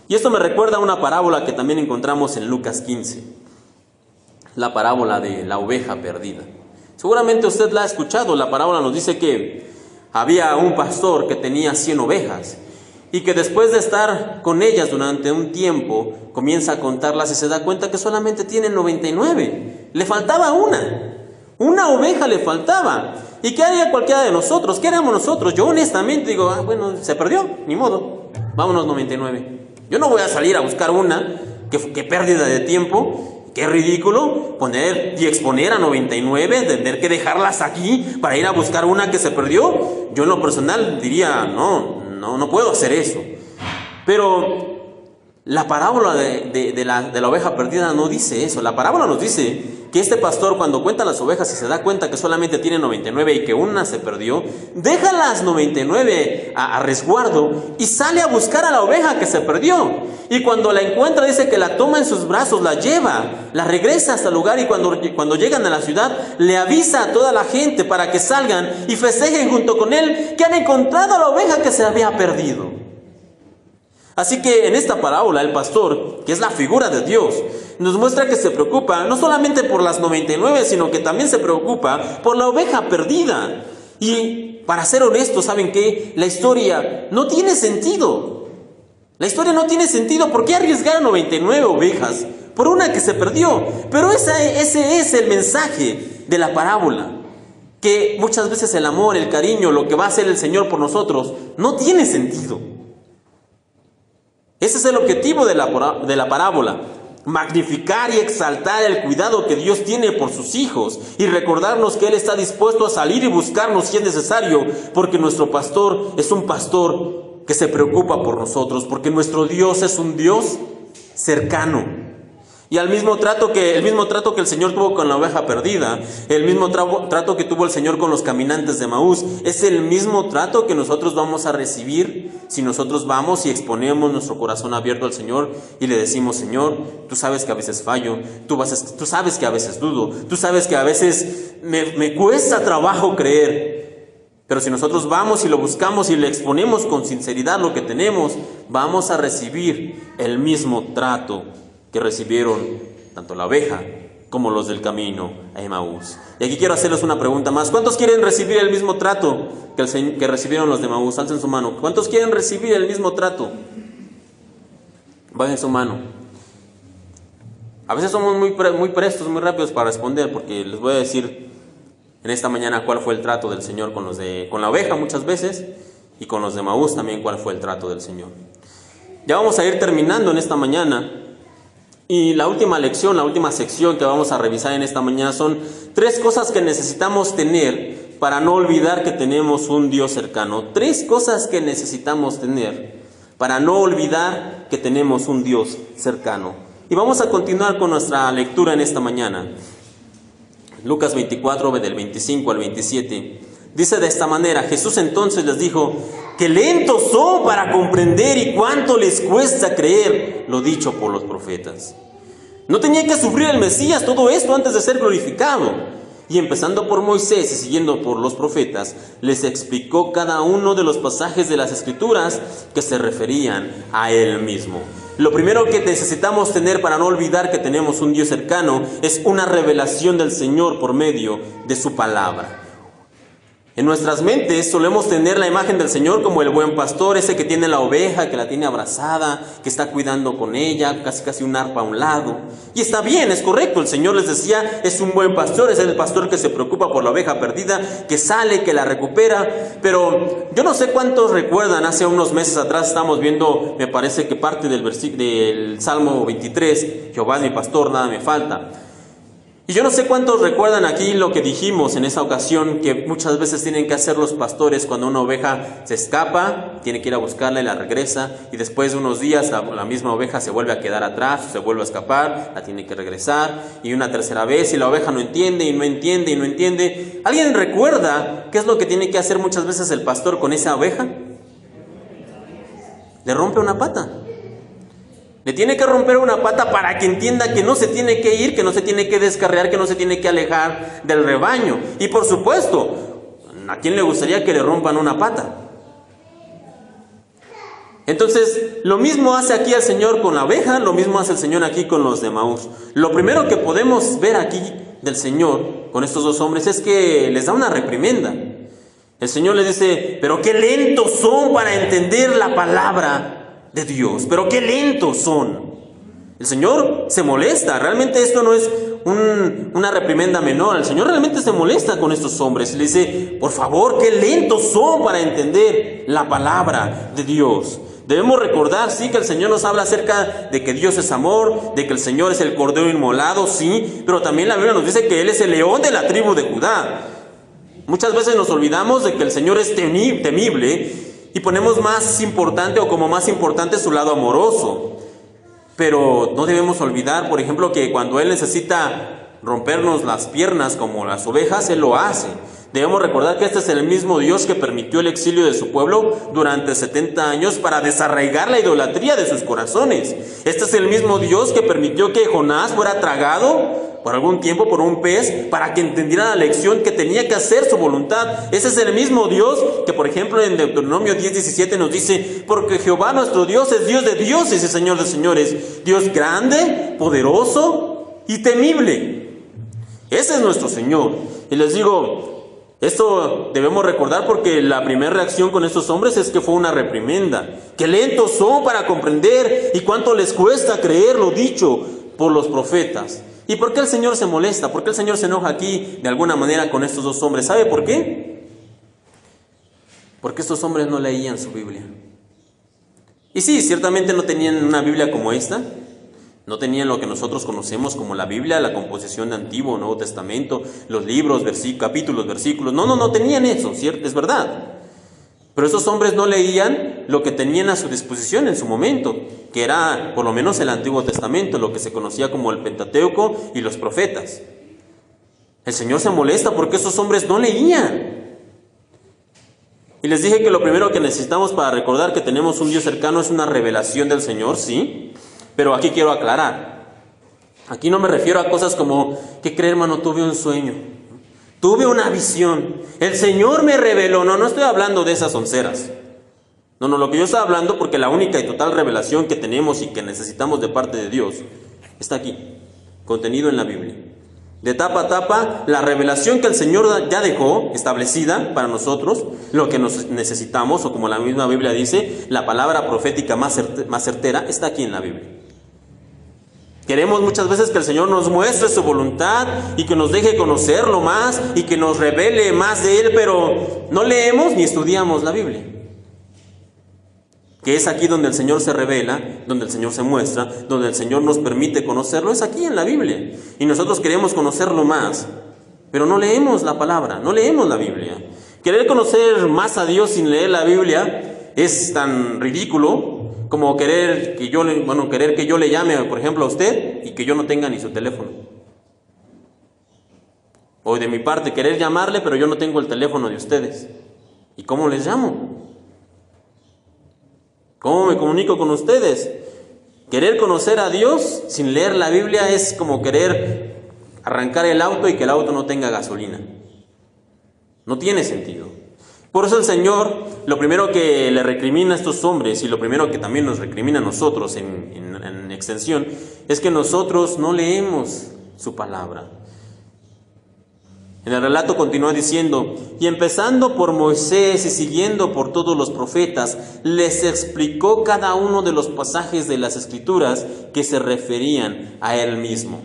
Y esto me recuerda a una parábola que también encontramos en Lucas 15, la parábola de la oveja perdida. Seguramente usted la ha escuchado. La parábola nos dice que había un pastor que tenía 100 ovejas y que después de estar con ellas durante un tiempo comienza a contarlas y se da cuenta que solamente tiene 99. Le faltaba una oveja le faltaba. ¿Y qué haría cualquiera de nosotros? ¿Qué haríamos nosotros? Yo honestamente digo: bueno, se perdió, ni modo, vámonos 99. Yo no voy a salir a buscar una, qué pérdida de tiempo, qué ridículo poner y exponer a 99, tener que dejarlas aquí para ir a buscar una que se perdió. Yo en lo personal diría: no puedo hacer eso. Pero la parábola de la oveja perdida no dice eso. La parábola nos dice que este pastor, cuando cuenta las ovejas y se da cuenta que solamente tiene 99 y que una se perdió, deja las 99 a resguardo y sale a buscar a la oveja que se perdió. Y cuando la encuentra, dice que la toma en sus brazos, la lleva, la regresa hasta el lugar, y cuando llegan a la ciudad, le avisa a toda la gente para que salgan y festejen junto con él que han encontrado a la oveja que se había perdido. Así que en esta parábola el pastor, que es la figura de Dios, nos muestra que se preocupa no solamente por las 99, sino que también se preocupa por la oveja perdida. Y para ser honestos, ¿saben qué? La historia no tiene sentido. La historia no tiene sentido. ¿Por qué arriesgar 99 ovejas por una que se perdió? Pero ese es el mensaje de la parábola. que muchas veces el amor, el cariño, lo que va a hacer el Señor por nosotros, no tiene sentido. Ese es el objetivo de la parábola. Magnificar y exaltar el cuidado que Dios tiene por sus hijos y recordarnos que Él está dispuesto a salir y buscarnos si es necesario, porque nuestro pastor es un pastor que se preocupa por nosotros, porque nuestro Dios es un Dios cercano. Y el mismo trato que el Señor tuvo con la oveja perdida, el mismo trato que tuvo el Señor con los caminantes de Emaús, es el mismo trato que nosotros vamos a recibir si nosotros vamos y exponemos nuestro corazón abierto al Señor y le decimos: Señor, tú sabes que a veces fallo, tú sabes que a veces dudo, tú sabes que a veces me cuesta trabajo creer. Pero si nosotros vamos y lo buscamos y le exponemos con sinceridad lo que tenemos, vamos a recibir el mismo trato que recibieron tanto la oveja como los del camino a Emaús. Y aquí quiero hacerles una pregunta más. ¿Cuántos quieren recibir el mismo trato que recibieron los de Emaús? Alcen su mano. ¿Cuántos quieren recibir el mismo trato? Bajen su mano. A veces somos muy prestos, muy rápidos para responder, porque les voy a decir en esta mañana cuál fue el trato del Señor con la oveja muchas veces, y con los de Emaús también cuál fue el trato del Señor. Ya vamos a ir terminando en esta mañana. Y la última lección, la última sección que vamos a revisar en esta mañana son 3 cosas que necesitamos tener para no olvidar que tenemos un Dios cercano. 3 cosas que necesitamos tener para no olvidar que tenemos un Dios cercano. Y vamos a continuar con nuestra lectura en esta mañana. Lucas 24, del 25 al 27. Dice de esta manera: Jesús entonces les dijo: ¡qué lentos son para comprender y cuánto les cuesta creer lo dicho por los profetas! ¿No tenía que sufrir el Mesías todo esto antes de ser glorificado? Y empezando por Moisés y siguiendo por los profetas, les explicó cada uno de los pasajes de las Escrituras que se referían a él mismo. Lo primero que necesitamos tener para no olvidar que tenemos un Dios cercano es una revelación del Señor por medio de su palabra. En nuestras mentes solemos tener la imagen del Señor como el buen pastor, ese que tiene la oveja, que la tiene abrazada, que está cuidando con ella, casi un arpa a un lado. Y está bien, es correcto, el Señor les decía, es un buen pastor, es el pastor que se preocupa por la oveja perdida, que sale, que la recupera. Pero yo no sé cuántos recuerdan, hace unos meses atrás estábamos viendo, me parece que parte del Salmo 23, Jehová es mi pastor, nada me falta. Y yo no sé cuántos recuerdan aquí lo que dijimos en esa ocasión, que muchas veces tienen que hacer los pastores cuando una oveja se escapa, tiene que ir a buscarla y la regresa, y después de unos días la misma oveja se vuelve a quedar atrás, se vuelve a escapar, la tiene que regresar, y una tercera vez, y la oveja no entiende, y no entiende, y no entiende. ¿Alguien recuerda qué es lo que tiene que hacer muchas veces el pastor con esa oveja? Le rompe una pata. Le tiene que romper una pata para que entienda que no se tiene que ir, que no se tiene que descarriar, que no se tiene que alejar del rebaño. Y por supuesto, ¿a quién le gustaría que le rompan una pata? Entonces, lo mismo hace aquí el Señor con la oveja, lo mismo hace el Señor aquí con los de Emaús. Lo primero que podemos ver aquí del Señor con estos 2 hombres es que les da una reprimenda. El Señor les dice: pero qué lentos son para entender la palabra de Dios, pero qué lentos son. El Señor se molesta. Realmente esto no es una reprimenda menor. El Señor realmente se molesta con estos hombres. Le dice: por favor, qué lentos son para entender la palabra de Dios. Debemos recordar, sí, que el Señor nos habla acerca de que Dios es amor, de que el Señor es el Cordero inmolado, sí, pero también la Biblia nos dice que Él es el león de la tribu de Judá. Muchas veces nos olvidamos de que el Señor es temible y ponemos más importante o como más importante su lado amoroso. Pero no debemos olvidar, por ejemplo, que cuando Él necesita rompernos las piernas como las ovejas, Él lo hace. Debemos recordar que este es el mismo Dios que permitió el exilio de su pueblo durante 70 años para desarraigar la idolatría de sus corazones. Este es el mismo Dios que permitió que Jonás fuera tragado por algún tiempo por un pez para que entendiera la lección que tenía que hacer su voluntad. Ese es el mismo Dios que, por ejemplo, en Deuteronomio 10:17 nos dice: porque Jehová nuestro Dios es Dios de dioses y Señor de señores, Dios grande, poderoso y temible. Ese es nuestro Señor. Y les digo, esto debemos recordar porque la primera reacción con estos hombres es que fue una reprimenda. Qué lentos son para comprender y cuánto les cuesta creer lo dicho por los profetas. ¿Y por qué el Señor se molesta? ¿Por qué el Señor se enoja aquí de alguna manera con estos dos hombres? ¿Sabe por qué? Porque estos hombres no leían su Biblia. Y sí, ciertamente no tenían una Biblia como esta. No tenían lo que nosotros conocemos como la Biblia, la composición de Antiguo o Nuevo Testamento, los libros, capítulos, versículos. No tenían eso, ¿cierto? Es verdad. Pero esos hombres no leían lo que tenían a su disposición en su momento, que era por lo menos el Antiguo Testamento, lo que se conocía como el Pentateuco y los profetas. El Señor se molesta porque esos hombres no leían. Y les dije que lo primero que necesitamos para recordar que tenemos un Dios cercano es una revelación del Señor, sí. Pero aquí quiero aclarar. Aquí no me refiero a cosas como, ¿qué crees, hermano? Tuve un sueño. Tuve una visión. El Señor me reveló. No estoy hablando de esas onceras. No, lo que yo estoy hablando, porque la única y total revelación que tenemos y que necesitamos de parte de Dios está aquí, contenido en la Biblia. De tapa a tapa, la revelación que el Señor ya dejó establecida para nosotros, lo que nos necesitamos, o como la misma Biblia dice, la palabra profética más certera está aquí en la Biblia. Queremos muchas veces que el Señor nos muestre su voluntad y que nos deje conocerlo más y que nos revele más de Él, pero no leemos ni estudiamos la Biblia. Que es aquí donde el Señor se revela, donde el Señor se muestra, donde el Señor nos permite conocerlo, es aquí en la Biblia. Y nosotros queremos conocerlo más, pero no leemos la palabra, no leemos la Biblia. Querer conocer más a Dios sin leer la Biblia es tan ridículo como querer que yo le llame, por ejemplo, a usted y que yo no tenga ni su teléfono. O de mi parte, querer llamarle, pero yo no tengo el teléfono de ustedes. ¿Y cómo les llamo? ¿Cómo me comunico con ustedes? Querer conocer a Dios sin leer la Biblia es como querer arrancar el auto y que el auto no tenga gasolina. No tiene sentido. Por eso el Señor, lo primero que le recrimina a estos hombres y lo primero que también nos recrimina a nosotros en extensión, es que nosotros no leemos su palabra. En el relato continúa diciendo, y empezando por Moisés y siguiendo por todos los profetas, les explicó cada uno de los pasajes de las Escrituras que se referían a él mismo.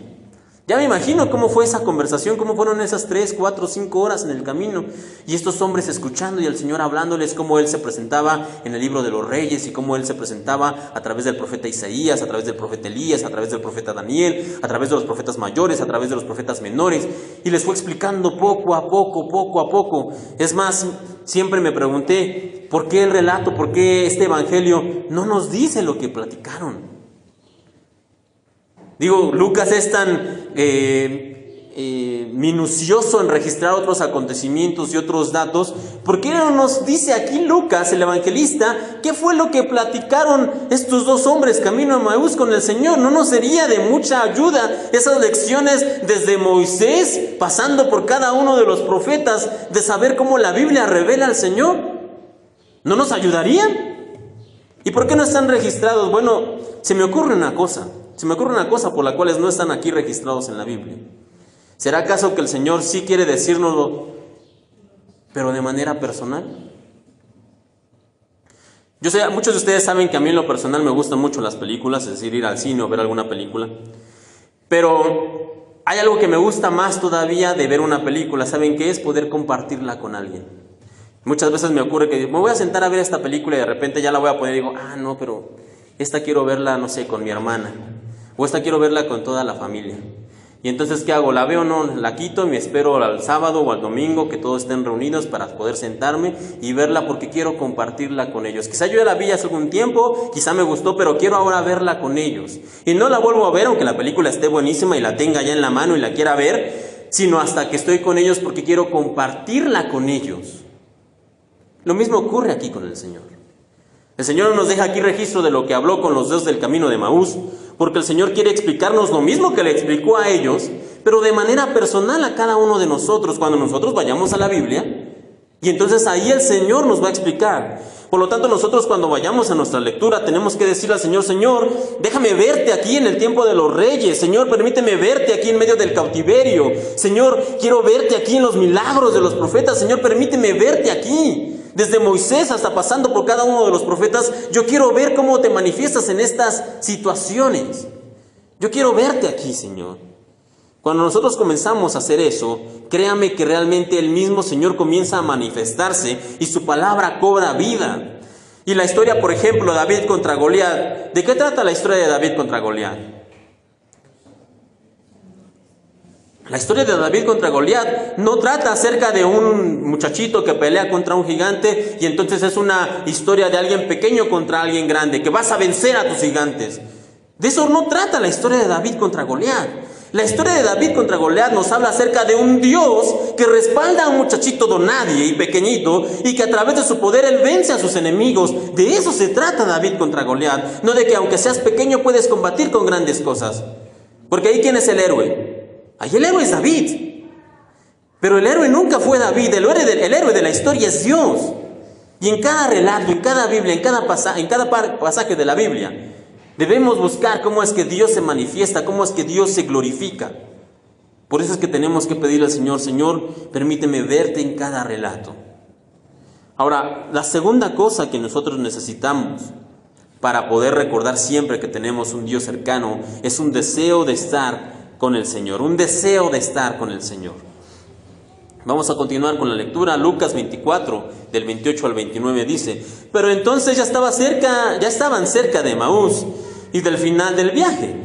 Ya me imagino cómo fue esa conversación, cómo fueron esas 3, 4, 5 horas en el camino. Y estos hombres escuchando y el Señor hablándoles cómo Él se presentaba en el libro de los Reyes y cómo Él se presentaba a través del profeta Isaías, a través del profeta Elías, a través del profeta Daniel, a través de los profetas mayores, a través de los profetas menores. Y les fue explicando poco a poco. Es más, siempre me pregunté, ¿por qué el relato, por qué este evangelio no nos dice lo que platicaron? Digo, Lucas es tan minucioso en registrar otros acontecimientos y otros datos. ¿Por qué no nos dice aquí Lucas, el evangelista, qué fue lo que platicaron estos dos hombres camino a Emaús con el Señor? ¿No nos sería de mucha ayuda esas lecciones desde Moisés, pasando por cada uno de los profetas, de saber cómo la Biblia revela al Señor? ¿No nos ayudarían? ¿Y por qué no están registrados? Bueno, se me ocurre una cosa por la cual no están aquí registrados en la Biblia. ¿Será acaso que el Señor sí quiere decírnoslo, pero de manera personal? Yo sé, muchos de ustedes saben que a mí en lo personal me gustan mucho las películas, es decir, ir al cine o ver alguna película. Pero hay algo que me gusta más todavía de ver una película. ¿Saben qué es? Poder compartirla con alguien. Muchas veces me ocurre que me voy a sentar a ver esta película y de repente ya la voy a poner y digo, no, pero esta quiero verla, no sé, con mi hermana. O esta quiero verla con toda la familia. Y entonces, ¿qué hago? ¿La veo o no? La quito y me espero al sábado o al domingo que todos estén reunidos para poder sentarme y verla porque quiero compartirla con ellos. Quizá yo ya la vi hace algún tiempo, quizá me gustó, pero quiero ahora verla con ellos. Y no la vuelvo a ver, aunque la película esté buenísima y la tenga ya en la mano y la quiera ver, sino hasta que estoy con ellos porque quiero compartirla con ellos. Lo mismo ocurre aquí con el Señor. El Señor no nos deja aquí registro de lo que habló con los dos del camino de Emaús, porque el Señor quiere explicarnos lo mismo que le explicó a ellos, pero de manera personal a cada uno de nosotros, cuando nosotros vayamos a la Biblia, y entonces ahí el Señor nos va a explicar. Por lo tanto, nosotros cuando vayamos a nuestra lectura tenemos que decirle al Señor, Señor, déjame verte aquí en el tiempo de los reyes. Señor, permíteme verte aquí en medio del cautiverio. Señor, quiero verte aquí en los milagros de los profetas. Señor, permíteme verte aquí. Desde Moisés hasta pasando por cada uno de los profetas, yo quiero ver cómo te manifiestas en estas situaciones. Yo quiero verte aquí, Señor. Cuando nosotros comenzamos a hacer eso, créame que realmente el mismo Señor comienza a manifestarse y su palabra cobra vida. Y la historia, por ejemplo, David contra Goliat. ¿De qué trata la historia de David contra Goliat? La historia de David contra Goliat no trata acerca de un muchachito que pelea contra un gigante y entonces es una historia de alguien pequeño contra alguien grande, que vas a vencer a tus gigantes. De eso no trata la historia de David contra Goliat. La historia de David contra Goliat nos habla acerca de un Dios que respalda a un muchachito donadie y pequeñito y que a través de su poder él vence a sus enemigos. De eso se trata David contra Goliat, no de que aunque seas pequeño puedes combatir con grandes cosas. Porque ahí ¿quién es el héroe? Ahí el héroe es David. Pero el héroe nunca fue David, el héroe de la historia es Dios. Y en cada relato, en cada Biblia, en cada pasaje de la Biblia, debemos buscar cómo es que Dios se manifiesta, cómo es que Dios se glorifica. Por eso es que tenemos que pedirle al Señor, Señor, permíteme verte en cada relato. Ahora, la segunda cosa que nosotros necesitamos para poder recordar siempre que tenemos un Dios cercano es un deseo de estar con el Señor, un deseo de estar con el Señor. Vamos a continuar con la lectura. Lucas 24, del 28 al 29 dice: pero entonces ya estaban cerca de Emaús y del final del viaje.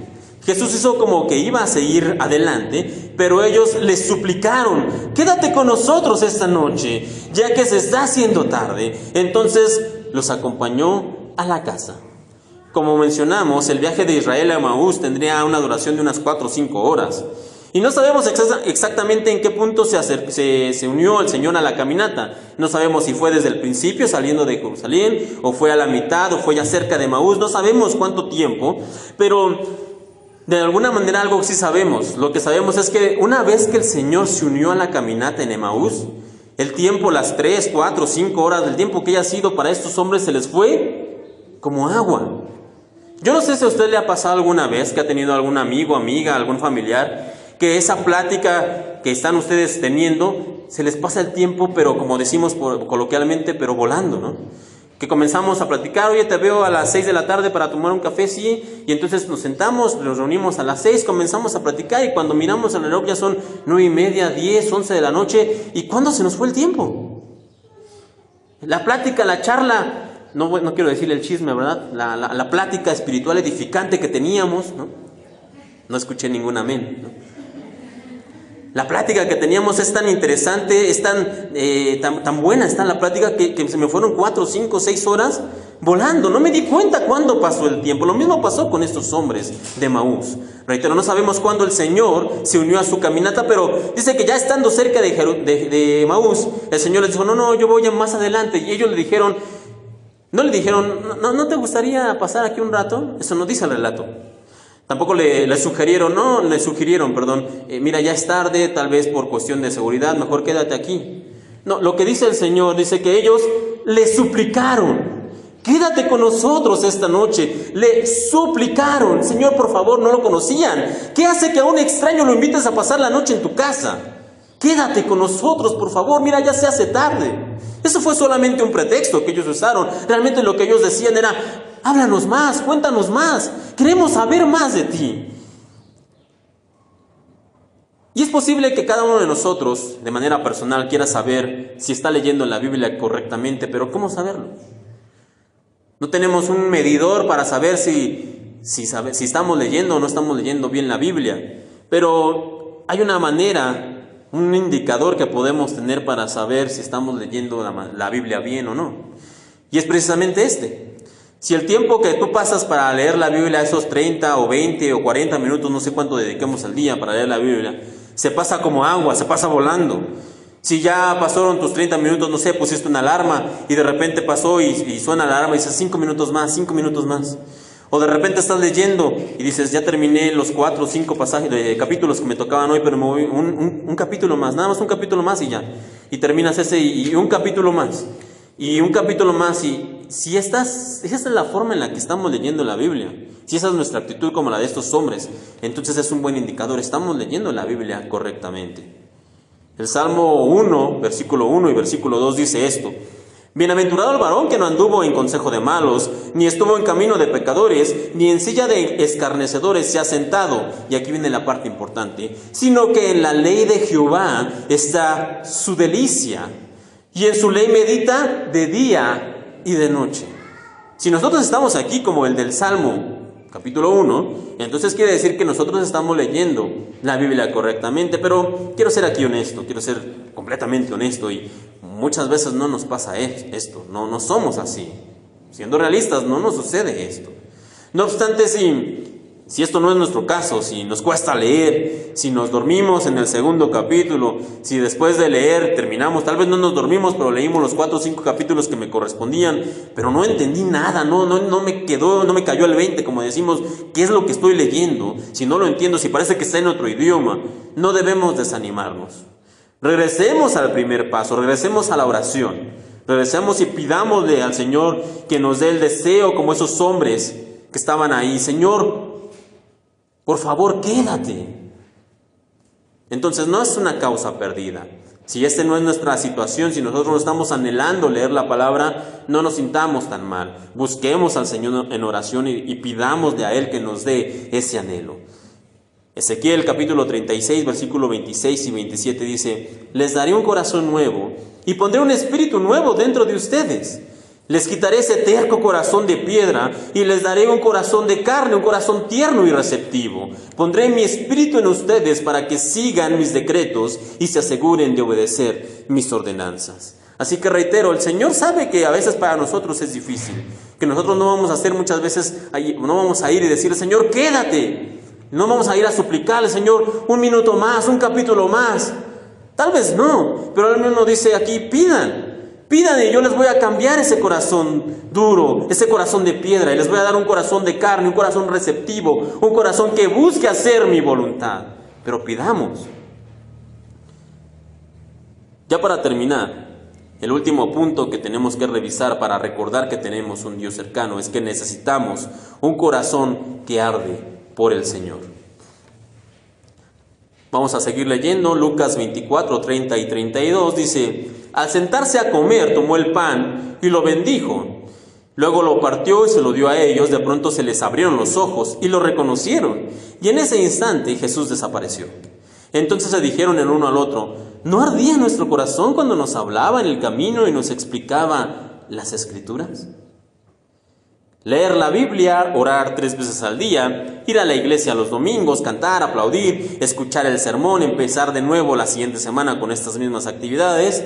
Jesús hizo como que iba a seguir adelante, pero ellos le suplicaron: quédate con nosotros esta noche, ya que se está haciendo tarde. Entonces los acompañó a la casa. Como mencionamos, el viaje de Israel a Emaús tendría una duración de unas 4 o 5 horas. Y no sabemos exactamente en qué punto se unió el Señor a la caminata. No sabemos si fue desde el principio, saliendo de Jerusalén, o fue a la mitad, o fue ya cerca de Emaús. No sabemos cuánto tiempo, pero de alguna manera algo sí sabemos. Lo que sabemos es que una vez que el Señor se unió a la caminata en Emaús, el tiempo, las 3, 4, 5 horas del tiempo que haya sido para estos hombres se les fue como agua. Yo no sé si a usted le ha pasado alguna vez que ha tenido algún amigo, amiga, algún familiar, que esa plática que están ustedes teniendo, se les pasa el tiempo, pero como decimos coloquialmente, pero volando, ¿no? Que comenzamos a platicar: oye, te veo a las 6 de la tarde para tomar un café, sí, y entonces nos sentamos, nos reunimos a las 6, comenzamos a platicar, y cuando miramos el reloj ya son 9:30, 10, 11 de la noche, ¿y cuándo se nos fue el tiempo? La plática, la charla, no quiero decirle el chisme, ¿verdad? La plática espiritual edificante que teníamos, ¿no? No escuché ningún amén, ¿no? La plática que teníamos es tan interesante, es tan buena está la plática que se me fueron 4, 5, 6 horas volando. No me di cuenta cuándo pasó el tiempo. Lo mismo pasó con estos hombres de Emaús. Reitero, no sabemos cuándo el Señor se unió a su caminata, pero dice que ya estando cerca de Emaús, el Señor les dijo: no, yo voy más adelante. Y ellos le dijeron, ¿no te gustaría pasar aquí un rato? Eso no dice el relato. Tampoco le sugirieron, mira, ya es tarde, tal vez por cuestión de seguridad, mejor quédate aquí. No, lo que dice el Señor, dice que ellos le suplicaron: quédate con nosotros esta noche. Le suplicaron. Señor, por favor, no lo conocían. ¿Qué hace que a un extraño lo invites a pasar la noche en tu casa? Quédate con nosotros, por favor, mira, ya se hace tarde. Eso fue solamente un pretexto que ellos usaron. Realmente lo que ellos decían era: háblanos más, cuéntanos más, queremos saber más de ti. Y es posible que cada uno de nosotros, de manera personal, quiera saber si está leyendo la Biblia correctamente, pero ¿cómo saberlo? No tenemos un medidor para saber si estamos leyendo o no estamos leyendo bien la Biblia, pero hay una manera, un indicador que podemos tener para saber si estamos leyendo la Biblia bien o no. Y es precisamente este. Si el tiempo que tú pasas para leer la Biblia, esos 30 o 20 o 40 minutos, no sé cuánto dediquemos al día para leer la Biblia, se pasa como agua, se pasa volando. Si ya pasaron tus 30 minutos, no sé, pusiste una alarma y de repente pasó y suena la alarma y dices 5 minutos más, 5 minutos más. O de repente estás leyendo y dices: ya terminé los 4 o 5 capítulos que me tocaban hoy, pero me voy un capítulo más, nada más un capítulo más y ya. Y terminas ese y un capítulo más. Y un capítulo más, y si esa es la forma en la que estamos leyendo la Biblia, si esa es nuestra actitud como la de estos hombres, entonces es un buen indicador, estamos leyendo la Biblia correctamente. El Salmo 1, versículo 1 y versículo 2 dice esto: Bienaventurado el varón que no anduvo en consejo de malos, ni estuvo en camino de pecadores, ni en silla de escarnecedores se ha sentado, y aquí viene la parte importante, sino que en la ley de Jehová está su delicia, y en su ley medita de día y de noche. Si nosotros estamos aquí como el del Salmo capítulo 1, entonces quiere decir que nosotros estamos leyendo la Biblia correctamente, pero quiero ser aquí honesto, quiero ser completamente honesto, y muchas veces no nos pasa esto, no somos así. Siendo realistas, no nos sucede esto. No obstante, si esto no es nuestro caso, si nos cuesta leer, si nos dormimos en el segundo capítulo, si después de leer terminamos, tal vez no nos dormimos, pero leímos los 4 o 5 capítulos que me correspondían, pero no entendí nada, no me cayó el 20, como decimos, ¿qué es lo que estoy leyendo? Si no lo entiendo, si parece que está en otro idioma, no debemos desanimarnos. Regresemos al primer paso, regresemos a la oración, regresemos y pidámosle al Señor que nos dé el deseo como esos hombres que estaban ahí. Señor, por favor, quédate. Entonces no es una causa perdida. Si esta no es nuestra situación, si nosotros no estamos anhelando leer la palabra, no nos sintamos tan mal. Busquemos al Señor en oración y pidámosle a Él que nos dé ese anhelo. Ezequiel capítulo 36, versículo 26 y 27 dice: les daré un corazón nuevo y pondré un espíritu nuevo dentro de ustedes. Les quitaré ese terco corazón de piedra y les daré un corazón de carne, un corazón tierno y receptivo. Pondré mi espíritu en ustedes para que sigan mis decretos y se aseguren de obedecer mis ordenanzas. Así que reitero, el Señor sabe que a veces para nosotros es difícil, que nosotros no vamos a hacer muchas veces, no vamos a ir y decirle: Señor, quédate. No vamos a ir a suplicarle: Señor, un minuto más, un capítulo más. Tal vez no, pero Él mismo dice aquí: pidan y yo les voy a cambiar ese corazón duro, ese corazón de piedra, y les voy a dar un corazón de carne, un corazón receptivo, un corazón que busque hacer mi voluntad. Pero pidamos. Ya para terminar, el último punto que tenemos que revisar para recordar que tenemos un Dios cercano es que necesitamos un corazón que arde por el Señor. Vamos a seguir leyendo Lucas 24, 30 y 32. Dice: al sentarse a comer, tomó el pan y lo bendijo. Luego lo partió y se lo dio a ellos. De pronto se les abrieron los ojos y lo reconocieron. Y en ese instante Jesús desapareció. Entonces se dijeron el uno al otro: ¿no ardía nuestro corazón cuando nos hablaba en el camino y nos explicaba las Escrituras? Leer la Biblia, orar 3 veces al día, ir a la iglesia los domingos, cantar, aplaudir, escuchar el sermón, empezar de nuevo la siguiente semana con estas mismas actividades.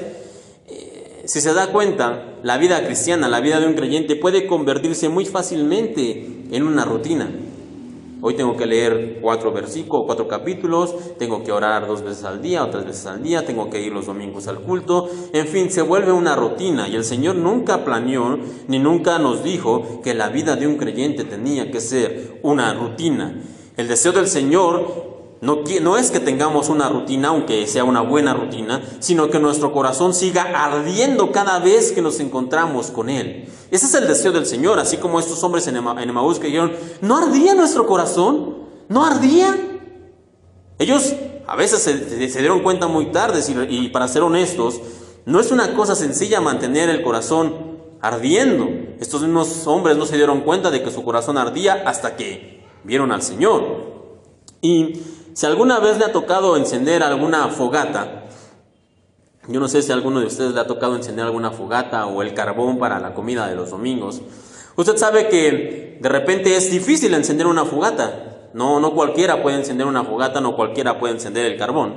Si se da cuenta, la vida cristiana, la vida de un creyente puede convertirse muy fácilmente en una rutina. Hoy tengo que leer 4 versículos, 4 capítulos, tengo que orar 2 veces al día o 3 veces al día, tengo que ir los domingos al culto. En fin, se vuelve una rutina, y el Señor nunca planeó ni nunca nos dijo que la vida de un creyente tenía que ser una rutina. El deseo del Señor no es que tengamos una rutina, aunque sea una buena rutina, sino que nuestro corazón siga ardiendo cada vez que nos encontramos con Él. Ese es el deseo del Señor, así como estos hombres en Emaús que dijeron: ¿no ardía nuestro corazón? ¿No ardía? Ellos a veces se dieron cuenta muy tarde, y para ser honestos, no es una cosa sencilla mantener el corazón ardiendo. Estos mismos hombres no se dieron cuenta de que su corazón ardía hasta que vieron al Señor. Y si alguna vez le ha tocado encender alguna fogata, yo no sé si a alguno de ustedes le ha tocado encender alguna fogata o el carbón para la comida de los domingos, usted sabe que de repente es difícil encender una fogata. No cualquiera puede encender una fogata, no cualquiera puede encender el carbón.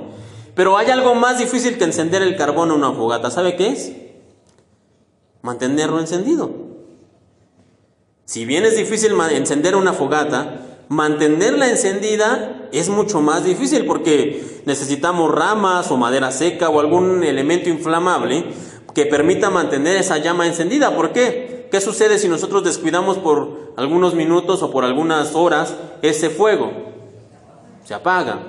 Pero hay algo más difícil que encender el carbón en una fogata. ¿Sabe qué es? Mantenerlo encendido. Si bien es difícil encender una fogata, mantenerla encendida es mucho más difícil, porque necesitamos ramas o madera seca o algún elemento inflamable que permita mantener esa llama encendida. ¿Por qué? ¿Qué sucede si nosotros descuidamos por algunos minutos o por algunas horas ese fuego? Se apaga.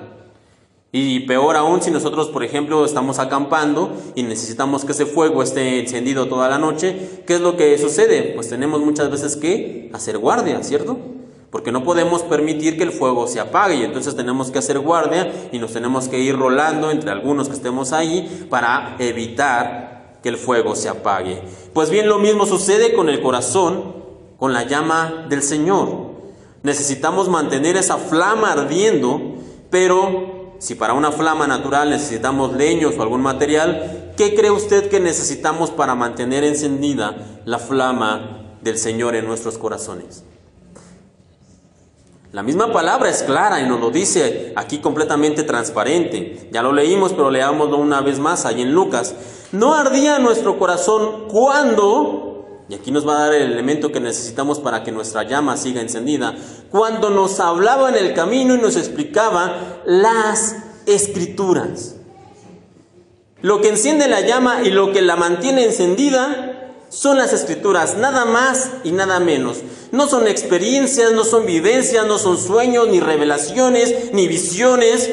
Y peor aún si nosotros, por ejemplo, estamos acampando y necesitamos que ese fuego esté encendido toda la noche. ¿Qué es lo que sucede? Pues tenemos muchas veces que hacer guardia, ¿cierto? Porque no podemos permitir que el fuego se apague, y entonces tenemos que hacer guardia y nos tenemos que ir rolando entre algunos que estemos ahí para evitar que el fuego se apague. Pues bien, lo mismo sucede con el corazón, con la llama del Señor. Necesitamos mantener esa flama ardiendo, pero si para una flama natural necesitamos leños o algún material, ¿qué cree usted que necesitamos para mantener encendida la flama del Señor en nuestros corazones? La misma palabra es clara y nos lo dice aquí completamente transparente. Ya lo leímos, pero leámoslo una vez más ahí en Lucas. No ardía nuestro corazón cuando, y aquí nos va a dar el elemento que necesitamos para que nuestra llama siga encendida, cuando nos hablaba en el camino y nos explicaba las Escrituras. Lo que enciende la llama y lo que la mantiene encendida son las Escrituras, nada más y nada menos. No son experiencias, no son vivencias, no son sueños, ni revelaciones, ni visiones.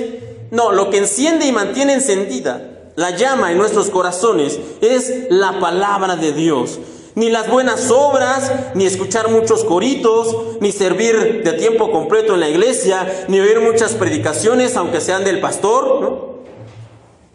No, lo que enciende y mantiene encendida la llama en nuestros corazones es la palabra de Dios. Ni las buenas obras, ni escuchar muchos coritos, ni servir de tiempo completo en la iglesia, ni oír muchas predicaciones, aunque sean del pastor, ¿no?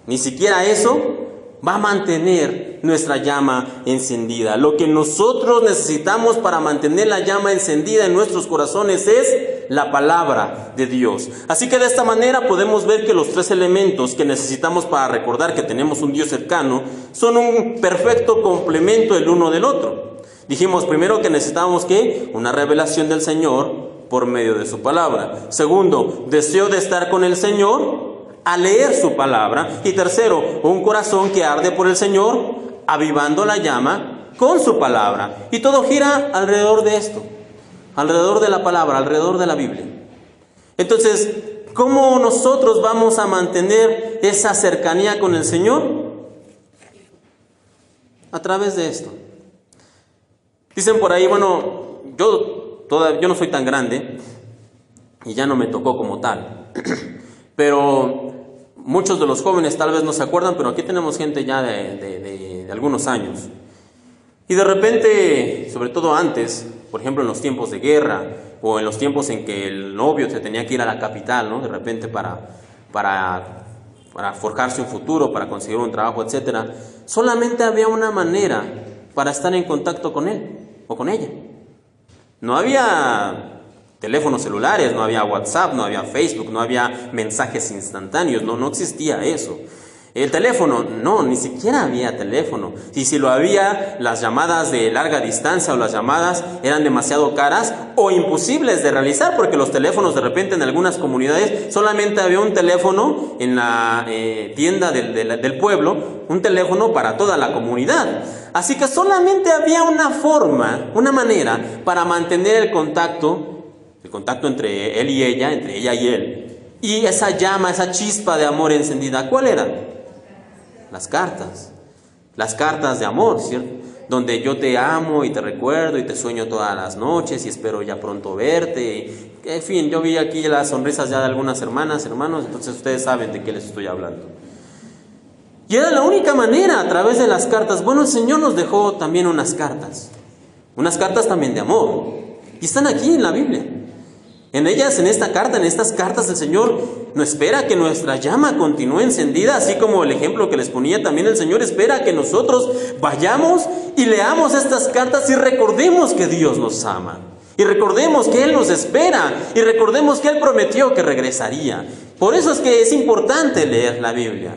Ni siquiera eso va a mantener nuestra llama encendida. Lo que nosotros necesitamos para mantener la llama encendida en nuestros corazones es la palabra de Dios. Así que de esta manera podemos ver que los tres elementos que necesitamos para recordar que tenemos un Dios cercano son un perfecto complemento el uno del otro. Dijimos primero que necesitamos ¿qué? Una revelación del Señor por medio de su palabra. Segundo, deseo de estar con el Señor a leer su palabra. Y tercero, un corazón que arde por el Señor, avivando la llama con su palabra. Y todo gira alrededor de esto, alrededor de la palabra, alrededor de la Biblia. Entonces, ¿cómo nosotros vamos a mantener esa cercanía con el Señor? A través de esto. Dicen por ahí, bueno, yo no soy tan grande y ya no me tocó como tal. Pero muchos de los jóvenes tal vez no se acuerdan, pero aquí tenemos gente ya de algunos años. Y de repente, sobre todo antes, por ejemplo en los tiempos de guerra, o en los tiempos en que el novio se tenía que ir a la capital, ¿no? De repente para forjarse un futuro, para conseguir un trabajo, etc. Solamente había una manera para estar en contacto con él o con ella. No había teléfonos celulares, no había WhatsApp, no había Facebook, no había mensajes instantáneos, no existía eso. El teléfono, no, ni siquiera había teléfono. Y si lo había, las llamadas de larga distancia o las llamadas eran demasiado caras o imposibles de realizar, porque los teléfonos de repente en algunas comunidades solamente había un teléfono en la tienda del pueblo, un teléfono para toda la comunidad. Así que solamente había una forma, una manera para mantener el contacto entre él y ella, entre ella y él. Y esa llama, esa chispa de amor encendida, ¿cuál era? Las cartas de amor, ¿cierto? Donde yo te amo y te recuerdo y te sueño todas las noches y espero ya pronto verte. En fin, yo vi aquí las sonrisas ya de algunas hermanas, hermanos, entonces ustedes saben de qué les estoy hablando. Y era la única manera, a través de las cartas. Bueno, el Señor nos dejó también unas cartas también de amor, y están aquí en la Biblia. En ellas, en estas cartas, el Señor no espera que nuestra llama continúe encendida, así como el ejemplo que les ponía también el Señor espera que nosotros vayamos y leamos estas cartas y recordemos que Dios nos ama. Y recordemos que Él nos espera. Y recordemos que Él prometió que regresaría. Por eso es que es importante leer la Biblia.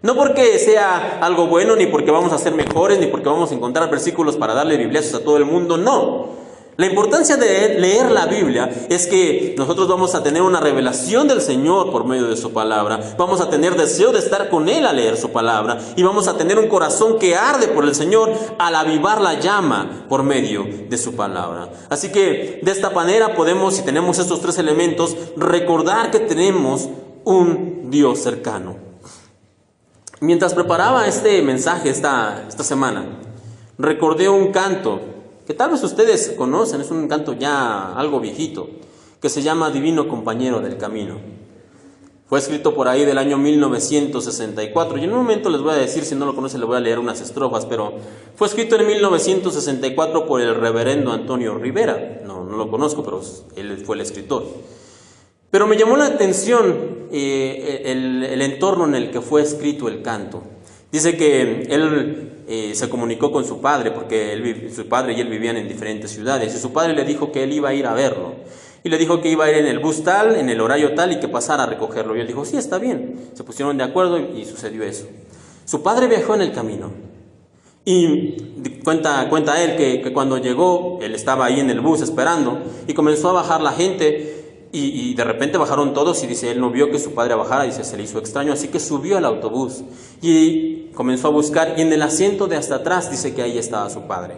No porque sea algo bueno, ni porque vamos a ser mejores, ni porque vamos a encontrar versículos para darle bibliazos a todo el mundo, no. La importancia de leer la Biblia es que nosotros vamos a tener una revelación del Señor por medio de su palabra. Vamos a tener deseo de estar con Él al leer su palabra. Y vamos a tener un corazón que arde por el Señor al avivar la llama por medio de su palabra. Así que de esta manera podemos, si tenemos estos tres elementos, recordar que tenemos un Dios cercano. Mientras preparaba este mensaje esta semana, recordé un canto que tal vez ustedes conocen, es un canto ya algo viejito, que se llama Divino Compañero del Camino. Fue escrito por ahí del año 1964, y en un momento les voy a decir, si no lo conocen, les voy a leer unas estrofas, pero fue escrito en 1964 por el reverendo Antonio Rivera. No lo conozco, pero él fue el escritor. Pero me llamó la atención el entorno en el que fue escrito el canto. Dice que él se comunicó con su padre, porque su padre y él vivían en diferentes ciudades, y su padre le dijo que él iba a ir a verlo. Y le dijo que iba a ir en el bus tal, en el horario tal, y que pasara a recogerlo. Y él dijo, sí, está bien. Se pusieron de acuerdo y sucedió eso. Su padre viajó en el camino. Y cuenta él que cuando llegó, él estaba ahí en el bus esperando, y comenzó a bajar la gente, y de repente bajaron todos, y dice, él no vio que su padre bajara, dice, se le hizo extraño, así que subió al autobús, y comenzó a buscar, y en el asiento de hasta atrás, dice que ahí estaba su padre.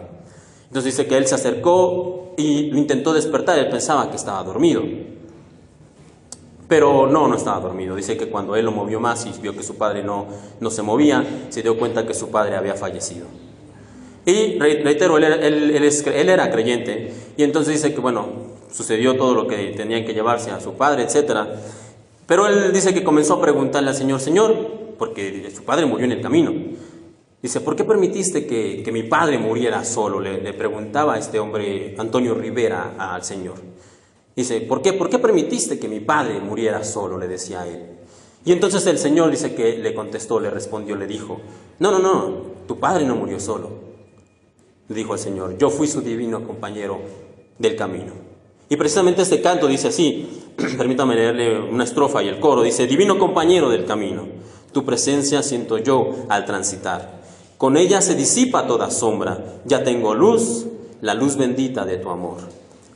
Entonces dice que él se acercó y lo intentó despertar, él pensaba que estaba dormido. Pero no estaba dormido. Dice que cuando él lo movió más y vio que su padre no se movía, se dio cuenta que su padre había fallecido. Y reitero, él era creyente. Y entonces dice que bueno, sucedió todo lo que tenían que llevarse a su padre, etc. Pero él dice que comenzó a preguntarle al Señor, porque su padre murió en el camino. Dice, ¿por qué permitiste que mi padre muriera solo? Le preguntaba a este hombre, Antonio Rivera, al Señor. Dice, ¿por qué permitiste que mi padre muriera solo? Le decía a él. Y entonces el Señor dice que le contestó, le respondió, le dijo, no, tu padre no murió solo. Le dijo al Señor, yo fui su divino compañero del camino. Y precisamente este canto dice así, permítame leerle una estrofa y el coro, dice, divino compañero del camino, tu presencia siento yo al transitar. Con ella se disipa toda sombra, ya tengo luz, la luz bendita de tu amor.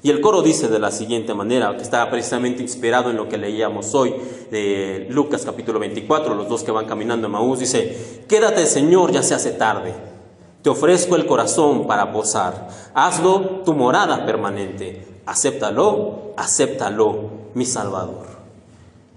Y el coro dice de la siguiente manera, que está precisamente inspirado en lo que leíamos hoy de Lucas capítulo 24, los dos que van caminando en Emaús, dice, quédate Señor, ya se hace tarde, te ofrezco el corazón para posar, hazlo tu morada permanente, acéptalo, mi Salvador.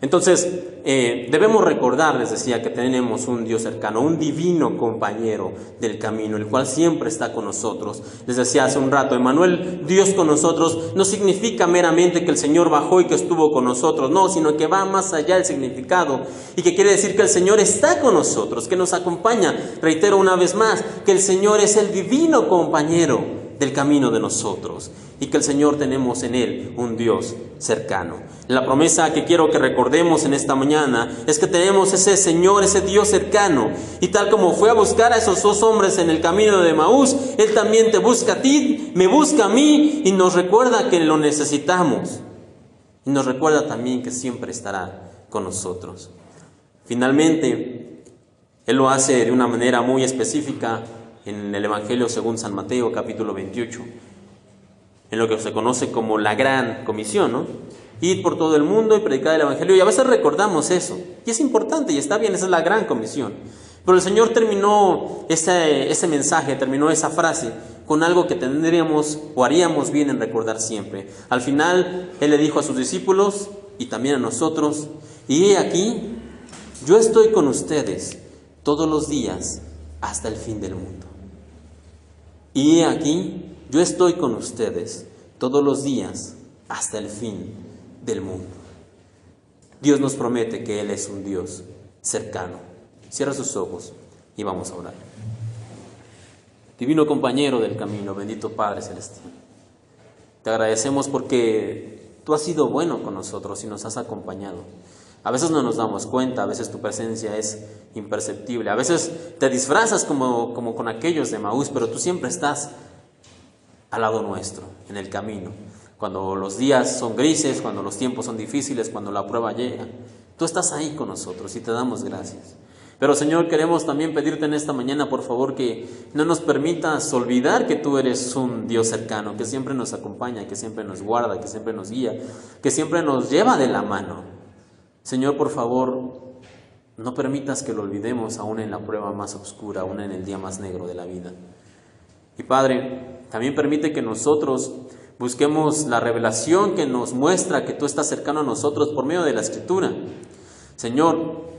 Entonces, debemos recordar, les decía, que tenemos un Dios cercano, un divino compañero del camino, el cual siempre está con nosotros. Les decía hace un rato, Emmanuel, Dios con nosotros, no significa meramente que el Señor bajó y que estuvo con nosotros, no, sino que va más allá el significado, y que quiere decir que el Señor está con nosotros, que nos acompaña. Reitero una vez más, que el Señor es el divino compañero del camino de nosotros, y que el Señor tenemos en Él un Dios cercano. La promesa que quiero que recordemos en esta mañana es que tenemos ese Señor, ese Dios cercano, y tal como fue a buscar a esos dos hombres en el camino de Emaús, Él también te busca a ti, me busca a mí, y nos recuerda que lo necesitamos, y nos recuerda también que siempre estará con nosotros. Finalmente, Él lo hace de una manera muy específica en el Evangelio según San Mateo, capítulo 28, en lo que se conoce como la Gran Comisión, ¿no? Ir por todo el mundo y predicar el Evangelio. Y a veces recordamos eso, y es importante y está bien, esa es la Gran Comisión. Pero el Señor terminó ese mensaje, terminó esa frase con algo que tendríamos o haríamos bien en recordar siempre. Al final, Él le dijo a sus discípulos y también a nosotros, y he aquí, yo estoy con ustedes todos los días hasta el fin del mundo. Y he aquí, yo estoy con ustedes todos los días hasta el fin del mundo. Dios nos promete que Él es un Dios cercano. Cierra sus ojos y vamos a orar. Divino compañero del camino, bendito Padre Celestial, te agradecemos porque tú has sido bueno con nosotros y nos has acompañado. A veces no nos damos cuenta, a veces tu presencia es imperceptible, a veces te disfrazas como con aquellos de Emaús, pero tú siempre estás al lado nuestro, en el camino. Cuando los días son grises, cuando los tiempos son difíciles, cuando la prueba llega, tú estás ahí con nosotros y te damos gracias. Pero Señor, queremos también pedirte en esta mañana, por favor, que no nos permitas olvidar que tú eres un Dios cercano, que siempre nos acompaña, que siempre nos guarda, que siempre nos guía, que siempre nos lleva de la mano. Señor, por favor, no permitas que lo olvidemos aún en la prueba más oscura, aún en el día más negro de la vida. Y Padre, también permite que nosotros busquemos la revelación que nos muestra que tú estás cercano a nosotros por medio de la Escritura. Señor,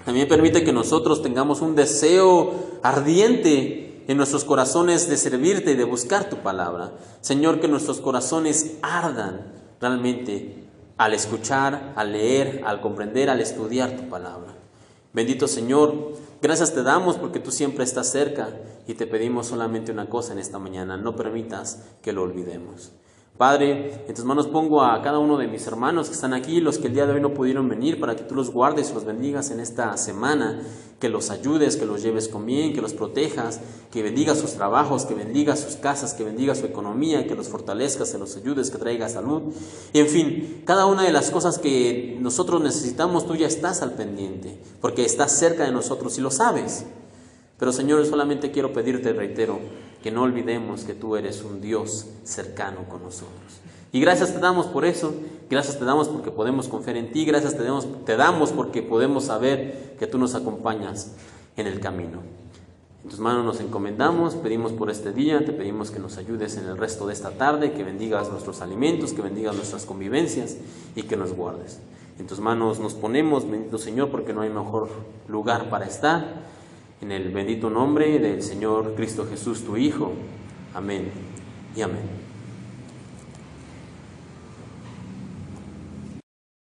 también permite que nosotros tengamos un deseo ardiente en nuestros corazones de servirte y de buscar tu palabra. Señor, que nuestros corazones ardan realmente al escuchar, al leer, al comprender, al estudiar tu palabra. Bendito Señor, gracias te damos porque tú siempre estás cerca y te pedimos solamente una cosa en esta mañana, no permitas que lo olvidemos. Padre, en tus manos pongo a cada uno de mis hermanos que están aquí, los que el día de hoy no pudieron venir, para que tú los guardes y los bendigas en esta semana, que los ayudes, que los lleves con bien, que los protejas, que bendigas sus trabajos, que bendigas sus casas, que bendigas su economía, que los fortalezcas, que los ayudes, que traiga salud. Y en fin, cada una de las cosas que nosotros necesitamos, tú ya estás al pendiente, porque estás cerca de nosotros y lo sabes. Pero Señor, solamente quiero pedirte, reitero, que no olvidemos que tú eres un Dios cercano con nosotros. Y gracias te damos por eso, gracias te damos porque podemos confiar en ti, gracias te damos porque podemos saber que tú nos acompañas en el camino. En tus manos nos encomendamos, pedimos por este día, te pedimos que nos ayudes en el resto de esta tarde, que bendigas nuestros alimentos, que bendigas nuestras convivencias y que nos guardes. En tus manos nos ponemos, bendito Señor, porque no hay mejor lugar para estar. En el bendito nombre del Señor Cristo Jesús, tu Hijo. Amén y amén.